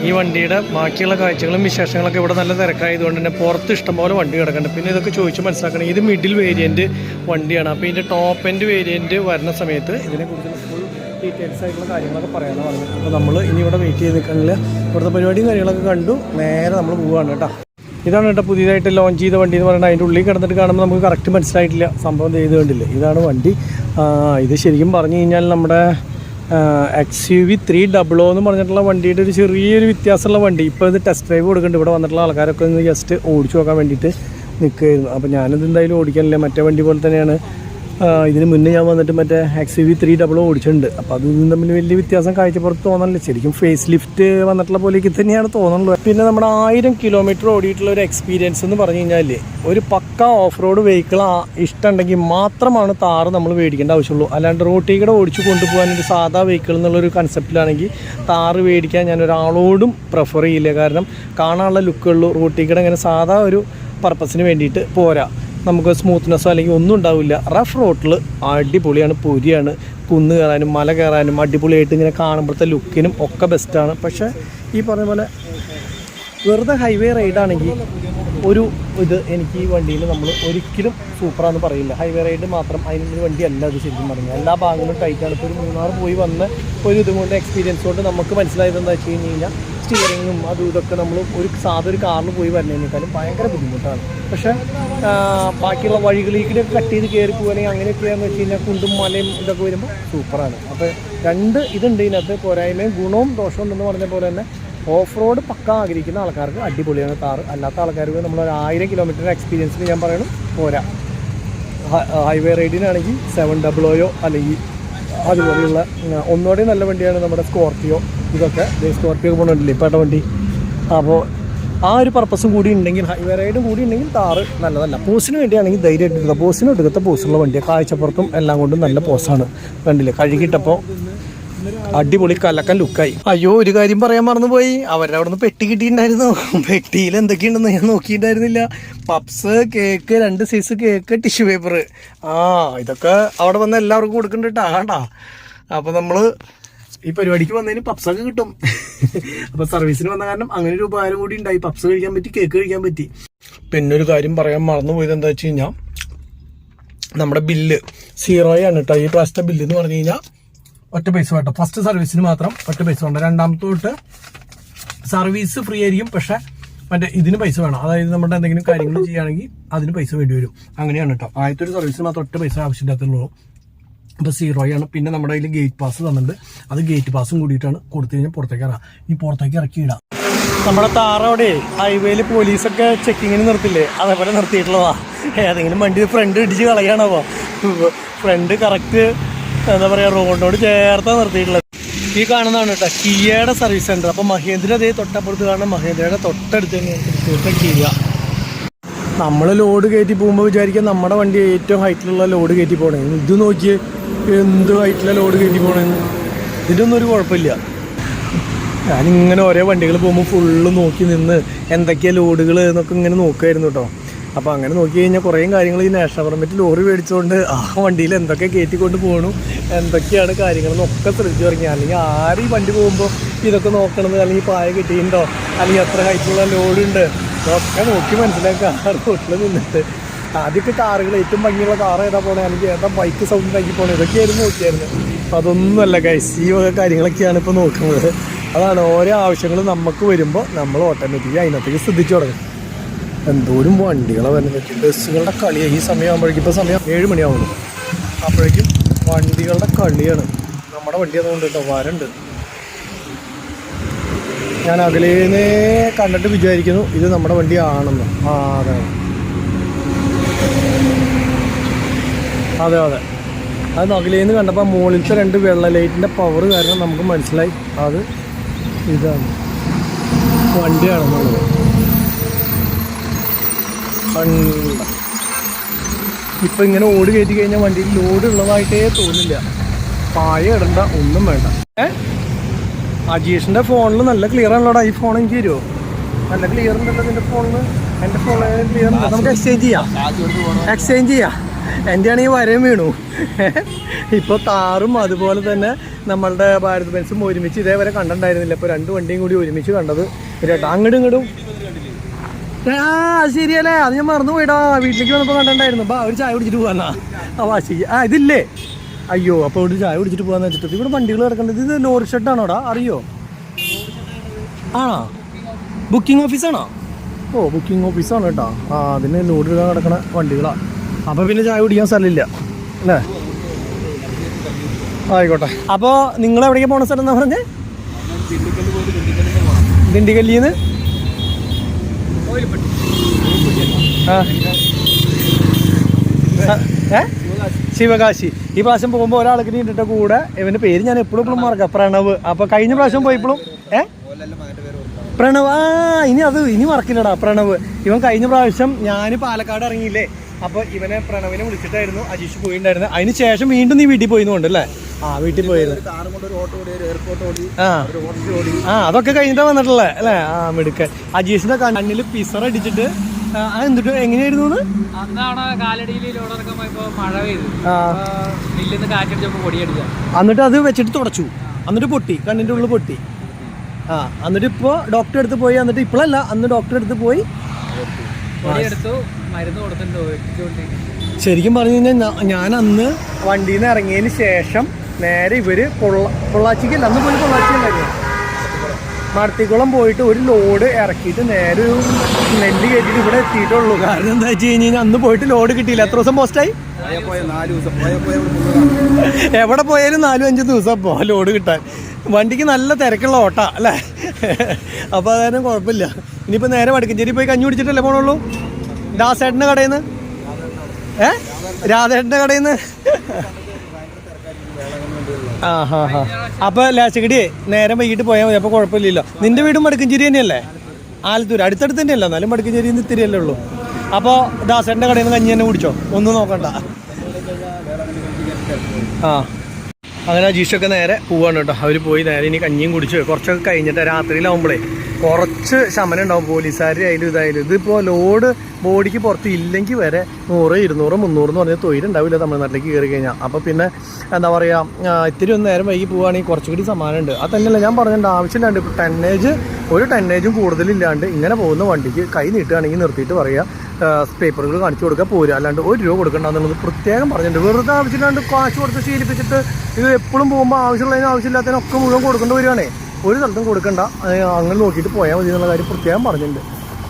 ഈ വണ്ടിയുടെ ബാക്കിയുള്ള കാഴ്ചകളും വിശേഷങ്ങളൊക്കെ ഇവിടെ നല്ല തിരക്കായതുകൊണ്ട് തന്നെ പുറത്ത് ഇഷ്ടംപോലെ വണ്ടി കിടക്കുന്നുണ്ട്. പിന്നെ ഇതൊക്കെ ചോദിച്ച് മനസ്സിലാക്കണം, ഇത് മിഡിൽ വേരിയൻറ്റ് വണ്ടിയാണ്. അപ്പോൾ ഇതിൻ്റെ ടോപ്പ് എൻഡ് വേരിയൻറ്റ് വരുന്ന സമയത്ത് ഇതിനെക്കുറിച്ചുള്ള ഫുൾ ഡീറ്റെയിൽസ് ആയിട്ടുള്ള കാര്യങ്ങളൊക്കെ പറയാമെന്ന് പറഞ്ഞു. അപ്പോൾ നമ്മൾ ഇനി ഇവിടെ വെയിറ്റ് ചെയ്ത് നിൽക്കണില്ല. ഇവിടുത്തെ പരിപാടിയും കാര്യങ്ങളൊക്കെ കണ്ടു നേരെ നമ്മൾ പോവുകയാണ് കേട്ടോ. ഇതാണ് കേട്ടോ പുതിയതായിട്ട് ലോഞ്ച് ചെയ്ത വണ്ടി എന്ന് പറയുന്നത്. അതിൻ്റെ ഉള്ളിൽ കിടന്നിട്ട് കാണുമ്പോൾ നമുക്ക് കറക്റ്റ് മനസ്സിലായിട്ടില്ല സംഭവം ചെയ്ത് കണ്ടില്ല. ഇതാണ് വണ്ടി. ഇത് ശരിക്കും പറഞ്ഞു കഴിഞ്ഞാൽ നമ്മുടെ XUV 300 എന്ന് പറഞ്ഞിട്ടുള്ള വണ്ടിയുടെ ഒരു ചെറിയൊരു വ്യത്യാസമുള്ള വണ്ടി. ഇപ്പോൾ ഇത് ടെസ്റ്റ് ഡ്രൈവ് കൊടുക്കുന്നുണ്ട്. ഇവിടെ വന്നിട്ടുള്ള ആൾക്കാരൊക്കെ ഒന്ന് ജസ്റ്റ് ഓടിച്ചു നോക്കാൻ വേണ്ടിയിട്ട് നിൽക്കുകയായിരുന്നു. അപ്പോൾ ഞാനിത് എന്തായാലും ഓടിക്കാനില്ല. മറ്റേ വണ്ടി പോലെ തന്നെയാണ്. ഇതിന് മുന്നേ ഞാൻ വന്നിട്ട് മറ്റേ XUV 300 ഓടിച്ചിട്ടുണ്ട്. അപ്പോൾ അതും തമ്മിൽ വലിയ വ്യത്യാസം കാഴ്ചപ്പുറത്ത് തോന്നണില്ല. ശരിക്കും ഫേസ് ലിഫ്റ്റ് വന്നിട്ടുള്ള പോലെയൊക്കെ തന്നെയാണ് തോന്നുന്നത്. പിന്നെ നമ്മുടെ 1000 കിലോമീറ്റർ ഓടിയിട്ടുള്ള ഒരു എക്സ്പീരിയൻസ് എന്ന് പറഞ്ഞു കഴിഞ്ഞാൽ ഒരു പക്ക ഓഫ് റോഡ് വെഹിക്കിൾ ഇഷ്ടമുണ്ടെങ്കിൽ മാത്രമാണ് താറ് നമ്മൾ മേടിക്കേണ്ട ആവശ്യമുള്ളൂ. അല്ലാണ്ട് റോട്ടിൽ ഓടിച്ചു കൊണ്ടുപോകാൻ ഒരു സാധാ വെഹിക്കിൾ എന്നുള്ളൊരു കൺസെപ്റ്റിലാണെങ്കിൽ താറ് മേടിക്കാൻ ഞാൻ ഒരാളോടും പ്രിഫർ ചെയ്യില്ല. കാരണം കാണാനുള്ള ലുക്കുള്ളൂ. റോട്ടിൽ ഇങ്ങനെ സാധാ ഒരു പർപ്പസിന് വേണ്ടിയിട്ട് പോരാ. നമുക്ക് സ്മൂത്ത്നെസ്സോ അല്ലെങ്കിൽ ഒന്നും ഉണ്ടാവില്ല. റഫ് റോട്ടിൽ അടിപൊളിയാണ്, പൊരിയാണ്. കുന്ന് കയറാനും മല കയറാനും അടിപൊളിയായിട്ട് ഇങ്ങനെ കാണുമ്പോഴത്തെ ലുക്കിനും ഒക്കെ ബെസ്റ്റാണ്. പക്ഷേ ഈ പറഞ്ഞ പോലെ വെറുതെ ഹൈവേ റൈഡാണെങ്കിൽ ഇത് എനിക്ക് ഈ വണ്ടിയിൽ നമ്മൾ ഒരിക്കലും സൂപ്പറാന്ന് പറയില്ല. ഹൈവേ റൈഡ് മാത്രം അതിനൊരു വണ്ടിയല്ല അത് ശരിക്കും പറഞ്ഞാൽ. എല്ലാ ഭാഗങ്ങളും ടൈറ്റാണ്. ഇപ്പോൾ ഒരു 3 പോയി വന്ന് ഒരു ഇതും കൊണ്ട് എക്സ്പീരിയൻസ് കൊണ്ട് നമുക്ക് മനസ്സിലായത് എന്താ വെച്ച് കഴിഞ്ഞാൽ സ്റ്റിയറിങ്ങും അതും ഇതൊക്കെ നമ്മൾ ഒരു കാറിൽ പോയി വരുന്നതിനേക്കാളും ഭയങ്കര ബുദ്ധിമുട്ടാണ്. പക്ഷേ ബാക്കിയുള്ള വഴികളിലേക്കൊക്കെ കട്ട് ചെയ്ത് കയറി പോകുകയാണെങ്കിൽ അങ്ങനെയൊക്കെയാണെന്ന് വെച്ച് കഴിഞ്ഞാൽ കുണ്ടും മലയും ഇതൊക്കെ വരുമ്പോൾ സൂപ്പറാണ്. അപ്പോൾ ഇതുണ്ട് ഇതിനകത്ത്. പോരായ്മയും ഗുണവും ദോഷവും ഉണ്ടെന്ന് പറഞ്ഞ പോലെ തന്നെ ഓഫ് റോഡ് പക്ക ആഗ്രഹിക്കുന്ന ആൾക്കാർക്ക് അടിപൊളിയാണ് താറ്. അല്ലാത്ത ആൾക്കാർക്ക് നമ്മൾ 1000 കിലോമീറ്റർ എക്സ്പീരിയൻസിന് ഞാൻ പറയണം പോരാ. ഹൈവേ റൈഡിനാണെങ്കിൽ 700 അല്ലെങ്കിൽ അതുപോലെയുള്ള ഒന്നുകൂടി നല്ല വണ്ടിയാണ് നമ്മുടെ സ്കോർപ്പിയോ. ഇതൊക്കെ സ്കോർപ്പിയോ പോകുന്നുണ്ടല്ലേ ഇപ്പോഴത്തെ വണ്ടി. അപ്പോൾ ആ ഒരു പർപ്പസും കൂടി ഉണ്ടെങ്കിൽ, ഹൈവേ റൈഡും കൂടി ഉണ്ടെങ്കിൽ താറ് നല്ലതല്ല. പോസിന് വേണ്ടിയാണെങ്കിൽ ധൈര്യമായിട്ട് എടുക്കുക. പോസിന് എടുക്കത്തെ പോസുള്ള വണ്ടിയാണ്. കാഴ്ചപ്പുറത്തും എല്ലാം കൊണ്ടും നല്ല പോസാണ്. കണ്ടില്ലേ, കഴുകിയിട്ടപ്പോൾ അടിപൊളി കലക്കൻ ലുക്കായി. അയ്യോ, ഒരു കാര്യം പറയാൻ മറന്നുപോയി. അവരുടെ അവിടെ നിന്ന് പെട്ടി കിട്ടിയിട്ടുണ്ടായിരുന്നു. പെട്ടിയിൽ എന്തൊക്കെയുണ്ടെന്ന് ഞാൻ നോക്കിയിട്ടുണ്ടായിരുന്നില്ല. Puffs, cake, 2 size cake, tissue paper. ഇതൊക്കെ അവിടെ വന്ന് എല്ലാവർക്കും കൊടുക്കുന്നുണ്ട് കേട്ടോ. അപ്പോൾ നമ്മൾ ഈ പരിപാടിക്ക് വന്നതിന് പപ്സൊക്കെ കിട്ടും. അപ്പോൾ സർവീസിന് വന്ന കാരണം അങ്ങനെ ഒരു ഉപകാരം കൂടി ഉണ്ടായി. പപ്സ് കഴിക്കാൻ പറ്റി, കേക്ക് കഴിക്കാൻ പറ്റി. പിന്നെ ഒരു കാര്യം പറയാൻ മറന്നുപോയത് എന്താ വെച്ച് കഴിഞ്ഞാൽ നമ്മുടെ ബില്ല് 0 ആണ് കേട്ടോ. ഈ പ്രാവശ്യത്തെ ബില്ല് എന്ന് പറഞ്ഞു കഴിഞ്ഞാൽ ഒറ്റ പൈസ വേണ്ട. ഫസ്റ്റ് സർവീസിന് മാത്രം ഒറ്റ പൈസ വേണ്ട. രണ്ടാമത്തെ തൊട്ട് സർവീസ് ഫ്രീ ആയിരിക്കും. പക്ഷെ മറ്റേ ഇതിന് പൈസ വേണം. അതായത് നമ്മുടെ എന്തെങ്കിലും കാര്യങ്ങൾ ചെയ്യുകയാണെങ്കിൽ അതിന് പൈസ വേണ്ടി വരും. അങ്ങനെയാണ് കേട്ടോ. ആദ്യത്തെ ഒരു സർവീസിന് മാത്രം ഒറ്റ പൈസ ആവശ്യമില്ലാത്തുള്ളൂ. ഇപ്പോൾ 0 ആണ്. പിന്നെ നമ്മുടെ കയ്യിൽ ഗേറ്റ് പാസ് തന്നിട്ടുണ്ട്. അത് ഗേറ്റ് പാസും കൂടിയിട്ടാണ് കൊടുത്തു കഴിഞ്ഞാൽ പുറത്തേക്ക് ഇറാം. ഈ പുറത്തേക്ക് ഇറക്കി ഇടാം. നമ്മുടെ താറവിടെ ഹൈവേയിൽ പോലീസൊക്കെ ചെക്കിങ്ങിന് നിർത്തില്ലേ, അതേപോലെ നിർത്തിയിട്ടുള്ളതാ. ഏതെങ്കിലും വണ്ടി ഫ്രണ്ട് ഇടിച്ച് കളയാണോ? ഫ്രണ്ട് കറക്റ്റ് എന്താ പറയുക, റോഡിനോട് ചേർത്താണ് നിർത്തിയിട്ടുള്ളത്. ഈ കാണുന്നതാണ് കേട്ടോ കിയയുടെ സർവീസ് സെൻറ്റർ. അപ്പോൾ മഹേന്ദ്ര അതേ തൊട്ടപ്പുറത്ത് കാണുന്ന മഹേന്ദ്രയുടെ തൊട്ടടുത്ത് തന്നെ കിയ. നമ്മൾ ലോഡ് കയറ്റി പോകുമ്പോൾ വിചാരിക്കുക നമ്മുടെ വണ്ടി ഏറ്റവും ഹൈറ്റിലുള്ള ലോഡ് കയറ്റി പോകണമെന്ന്. ഇത് നോക്കിയേ എന്ത് ഹൈറ്റിലെ ലോഡ് കയറ്റി പോകണമെന്ന്. ഇതിനൊന്നും ഒരു കുഴപ്പമില്ല. ഞാനിങ്ങനെ ഓരോ വണ്ടികൾ പോകുമ്പോൾ ഫുള്ള് നോക്കി നിന്ന് എന്തൊക്കെയാണ് ലോഡുകൾ എന്നൊക്കെ ഇങ്ങനെ നോക്കുമായിരുന്നു കേട്ടോ. അപ്പോൾ അങ്ങനെ നോക്കി കഴിഞ്ഞാൽ കുറേ കാര്യങ്ങൾ ഈ നാഷണൽ പെർമിറ്റ് ലോറി മേടിച്ചുകൊണ്ട് ആ വണ്ടിയിൽ എന്തൊക്കെ കയറ്റിക്കൊണ്ട് പോകണു, എന്തൊക്കെയാണ് കാര്യങ്ങളെന്നൊക്കെ ശ്രദ്ധിച്ചു തുടങ്ങി. അല്ലെങ്കിൽ ആരും ഈ വണ്ടി പോകുമ്പോൾ ഇതൊക്കെ നോക്കണത്, അല്ലെങ്കിൽ പായ കിട്ടിയിട്ടുണ്ടോ, അല്ലെങ്കിൽ എത്ര ഹൈറ്റുള്ള ലോഡുണ്ട്, ഇതൊക്കെ നോക്കി മനസ്സിലാക്കുക റോട്ടിൽ നിന്നിട്ട്. ആദ്യമൊക്കെ കാറുകൾ ഏറ്റവും ഭംഗിയുള്ള കാർ ഏതാ പോകണേ, അല്ലെങ്കിൽ ഏതാ ബൈക്ക് സൗണ്ട് ഉണ്ടാക്കി പോകണേ, ഇതൊക്കെയായിരുന്നു നോക്കിയായിരുന്നു. അപ്പോൾ അതൊന്നുമല്ല ഗൈസ്, ഈ വക കാര്യങ്ങളൊക്കെയാണ് ഇപ്പോൾ നോക്കുന്നത്. അതാണ് ഓരോ ആവശ്യങ്ങൾ നമുക്ക് വരുമ്പോൾ നമ്മൾ ഓട്ടോമാറ്റിക്കലി അതിനകത്തേക്ക് ശ്രദ്ധിച്ചു തുടങ്ങും. എന്തോരം വണ്ടികളെ വരുന്നത്, ബസ്സുകളുടെ കളിയാണ് ഈ സമയമാകുമ്പോഴേക്കും. ഇപ്പോൾ സമയം 7 മണിയാവുന്നു. അപ്പോഴേക്കും വണ്ടികളുടെ കളിയാണ്. നമ്മുടെ വണ്ടി അതുകൊണ്ട് കേട്ടോ വരണ്ട്. ഞാൻ അകലേനെ കണ്ടിട്ട് വിചാരിക്കുന്നു ഇത് നമ്മുടെ വണ്ടി ആണെന്ന്. അതെ അതെ അതെ, അത് അകലേന്ന് കണ്ടപ്പോൾ മുകളിലത്തെ 2 വെള്ള ലൈറ്റിൻ്റെ പവർ കാരണം നമുക്ക് മനസ്സിലായി അത് ഇതാണ് വണ്ടിയാണെന്നുള്ളത്. ഇപ്പം ഇങ്ങനെ ഓട് കയറ്റി കഴിഞ്ഞാൽ വണ്ടിയിൽ ലോഡ് ഉള്ളതായിട്ടേ തോന്നില്ല. പായ ഇടണ്ട, ഒന്നും വേണ്ട. അജീഷിൻ്റെ ഫോണിൽ നല്ല ക്ലിയർ ആണല്ലോടാ. ഈ ഫോൺ എനിക്ക് തരുമോ? നല്ല ക്ലിയർ ഉണ്ടല്ലോ നിന്റെ ഫോണിന്. എൻ്റെ ഫോണിൽ ക്ലിയർ ഉണ്ട്. നമുക്ക് എക്സ്ചേഞ്ച് ചെയ്യാം. എൻ്റെ ആണെങ്കിൽ വരയും വീണു. ഇപ്പോൾ താറും അതുപോലെ തന്നെ നമ്മളുടെ ഭാരത് ബെൻസും ഒരുമിച്ച് ഇതേവരെ കണ്ടിട്ടുണ്ടായിരുന്നില്ല. ഇപ്പോൾ 2 വണ്ടിയും കൂടി ഒരുമിച്ച് കണ്ടത് കേട്ടോ. അങ്ങോട്ടും ഇങ്ങോട്ടും ശരിയല്ലേ, അത് ഞാൻ മറന്നു പോയിടാ. വീട്ടിലേക്ക് വന്നപ്പോൾ കണ്ടിട്ടുണ്ടായിരുന്നു. ഒരു ചായ കുടിച്ചിട്ട് പോകാന്നാ വാശിക്ക്. ഇതില്ലേ, അയ്യോ. അപ്പോൾ ഒരു ചായ കുടിച്ചിട്ട് പോകാന്ന് വെച്ചിട്ട് ഇവിടെ വണ്ടികൾ കിടക്കേണ്ടത്. ഇത് ലോറി ഷെഡാണോടാ, അറിയോ? ആണോ, ബുക്കിംഗ് ഓഫീസാണോ? ഓ, ബുക്കിംഗ് ഓഫീസാണ് കേട്ടോ. അതിന് ലോഡ് ഇടാൻ കിടക്കണ വണ്ടികളാണ്. അപ്പോൾ പിന്നെ ചായ കുടിക്കാൻ സ്ഥലമില്ല അല്ലേ? ആയിക്കോട്ടെ. അപ്പോൾ നിങ്ങൾ എവിടേക്ക് പോകണ സ്ഥലം എന്നാ പറഞ്ഞേ? ദിണ്ടിക്കല്ലിന്ന് ശിവകാശി. ഈ പ്രാവശ്യം പോകുമ്പോൾ ഒരാൾക്ക് നീണ്ടിട്ട് കൂടെ ഇവന്റെ പേര് ഞാൻ എപ്പോഴും മറക്കാം, പ്രണവ്. അപ്പൊ കഴിഞ്ഞ പ്രാവശ്യം പോയപ്പോഴും പ്രണവ്. ഇനി മറക്കില്ലടാ പ്രണവ്. ഇവൻ കഴിഞ്ഞ പ്രാവശ്യം ഞാൻ പാലക്കാട് ഇറങ്ങിയില്ലേ, അപ്പോൾ ഇവനെ പ്രണവിനെ വിളിച്ചിട്ടായിരുന്നു അജീഷ് പോയിട്ടുണ്ടായിരുന്നത്. അതിന് ശേഷം വീണ്ടും നീ വീട്ടിൽ പോയിന്നുണ്ടല്ലേ? വീട്ടിൽ പോയിരുന്നു. അതൊക്കെ കഴിഞ്ഞിട്ടാ വന്നിട്ടുള്ളേ അല്ലേ? മിടുക്കൻ. അജീഷിന്റെ കണ്ണിൽ പിസർ അടിച്ചിട്ട് എന്നിട്ട് എങ്ങനെയായിരുന്നു? എന്നിട്ട് അത് വെച്ചിട്ട് തുടച്ചു, എന്നിട്ട് പൊട്ടി, കണ്ണിന്റെ ഉള്ളിൽ പൊട്ടി. എന്നിട്ട് ഇപ്പൊ ഡോക്ടറെ അടുത്ത് പോയി. എന്നിട്ട് ഇപ്പോഴല്ല, അന്ന് ഡോക്ടറെ അടുത്ത് പോയി ശരിക്കും പറഞ്ഞു കഴിഞ്ഞാൽ ഞാൻ അന്ന് വണ്ടിയിൽ നിന്ന് ഇറങ്ങിയതിന് ശേഷം നേരെ ഇവര് പൊള്ളാച്ചിക്കല്ല, അന്ന് പോയി പൊള്ളാച്ചിക്കല്ലായിരുന്നു, മടത്തിക്കുളം പോയിട്ട് ഒരു ലോഡ് ഇറക്കിയിട്ട് നേരെ ഒരു നെല്ല് കയറ്റിട്ട് ഇവിടെ എത്തിയിട്ടുള്ളൂ. കാരണം എന്താ വെച്ച് കഴിഞ്ഞാൽ അന്ന് പോയിട്ട് ലോഡ് കിട്ടിയില്ല. എത്ര ദിവസം പോസ്റ്റായി? എവിടെ പോയാലും 4-5 ദിവസം അപ്പോൾ ലോഡ് കിട്ടാൻ. വണ്ടിക്ക് നല്ല തിരക്കുള്ള ഓട്ടാ അല്ലേ? അപ്പോൾ അതായത് കുഴപ്പമില്ല. ഇനിയിപ്പോൾ നേരെ വടക്കഞ്ചേരി പോയി കഞ്ഞി കുടിച്ചിട്ടല്ലേ പോണുള്ളൂ? ദാസേട്ടൻ്റെ കടയിൽ നിന്ന് രാധേട്ടൻ്റെ കടയിൽ നിന്ന്. അപ്പൊ ലാച്ചക്കടിയേ നേരം വൈകിട്ട് പോയാൽ മതി, അപ്പൊ കുഴപ്പമില്ലല്ലോ. നിന്റെ വീടും വടക്കഞ്ചേരി തന്നെയല്ലേ? ആലത്തൂർ അടുത്തടുത്ത് തന്നെയല്ല, എന്നാലും വടക്കഞ്ചേരി ഇത്തിരിയല്ലേ ഉള്ളൂ. അപ്പോൾ ദാസേട്ടൻ്റെ കടയിൽ നിന്ന് കഞ്ഞി തന്നെ കുടിച്ചോ, ഒന്നും നോക്കണ്ട. അങ്ങനെ അജീഷൊക്കെ നേരെ പോവാണ് കേട്ടോ. അവർ പോയി നേരെ ഇനി കഞ്ഞിയും കുടിച്ച് കുറച്ചൊക്കെ കഴിഞ്ഞിട്ട് രാത്രിയിലാവുമ്പോഴേ കുറച്ച് ശമനം ഉണ്ടാവും. പോലീസുകാർ ആയാലും ഇതായാലും. ഇതിപ്പോൾ ലോഡ് ബോഡിക്ക് പുറത്ത് ഇല്ലെങ്കിൽ വരെ 100, 200, 300 എന്ന് പറഞ്ഞാൽ തൊഴിലുണ്ടാവില്ല തമിഴ്നാട്ടിലേക്ക് കയറി കഴിഞ്ഞാൽ. അപ്പോൾ പിന്നെ എന്താ പറയുക, ഇത്തിരി ഒന്ന് നേരം വൈകി പോവുകയാണെങ്കിൽ കുറച്ചുകൂടി സമാനമുണ്ട്. അത് തന്നെയല്ല ഞാൻ പറഞ്ഞിട്ടുണ്ട്, ആവശ്യമില്ലാണ്ട് ഇപ്പോൾ ഒരു ടെന്നേജും കൂടുതലില്ലാണ്ട് ഇങ്ങനെ പോകുന്ന വണ്ടിക്ക് കൈ നീട്ടുകയാണെങ്കിൽ നിർത്തിയിട്ട് പറയുക, പേപ്പറുകൾ കാണിച്ചു കൊടുക്കുക, പോരുക. അല്ലാണ്ട് 1 രൂപ കൊടുക്കണ്ടെന്നുള്ളത് പ്രത്യേകം പറഞ്ഞിട്ടുണ്ട്. വെറുതെ ആവശ്യമില്ലാണ്ട് കാശ് കൊടുത്ത് ശീലിപ്പിച്ചിട്ട് ഇത് എപ്പോഴും പോകുമ്പോൾ ആവശ്യമുള്ളതിനും ആവശ്യമില്ലാത്തതിനൊക്കെ മുഴുവൻ കൊടുക്കേണ്ടി വരികയാണേ. ഒരു സ്ഥലത്തും കൊടുക്കണ്ട, അങ്ങനെ നോക്കിയിട്ട് പോയാൽ മതി എന്നുള്ള കാര്യം പ്രത്യേകം പറഞ്ഞിട്ടുണ്ട്.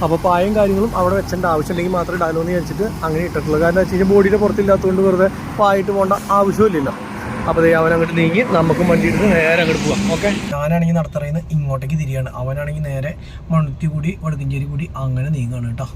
അപ്പോൾ പായും കാര്യങ്ങളും അവിടെ വെച്ചേണ്ട ആവശ്യമുണ്ടെങ്കിൽ മാത്രമേ ഇടാനോ എന്ന് വിചാരിച്ചിട്ട് അങ്ങനെ ഇട്ടിട്ടുള്ളൂ. കാരണം വെച്ച് കഴിഞ്ഞാൽ ബോഡിയുടെ പുറത്തില്ലാത്തതുകൊണ്ട് വെറുതെ പായിട്ട് പോകേണ്ട ആവശ്യമില്ലല്ലോ. അപ്പോൾ അവൻ അങ്ങോട്ട് നീങ്ങി നമുക്കും വണ്ടി എടുത്ത് നേരെ അങ്ങോട്ട് പോവാം. ഓക്കെ, ഞാനാണെങ്കിൽ നടത്തറയിൽ നിന്ന് ഇങ്ങോട്ടേക്ക് തിരിയാണ്, അവനാണെങ്കിൽ നേരെ മണുത്തി കൂടി വടക്കഞ്ചേരി കൂടി അങ്ങനെ നീങ്ങുകയാണ് കേട്ടോ.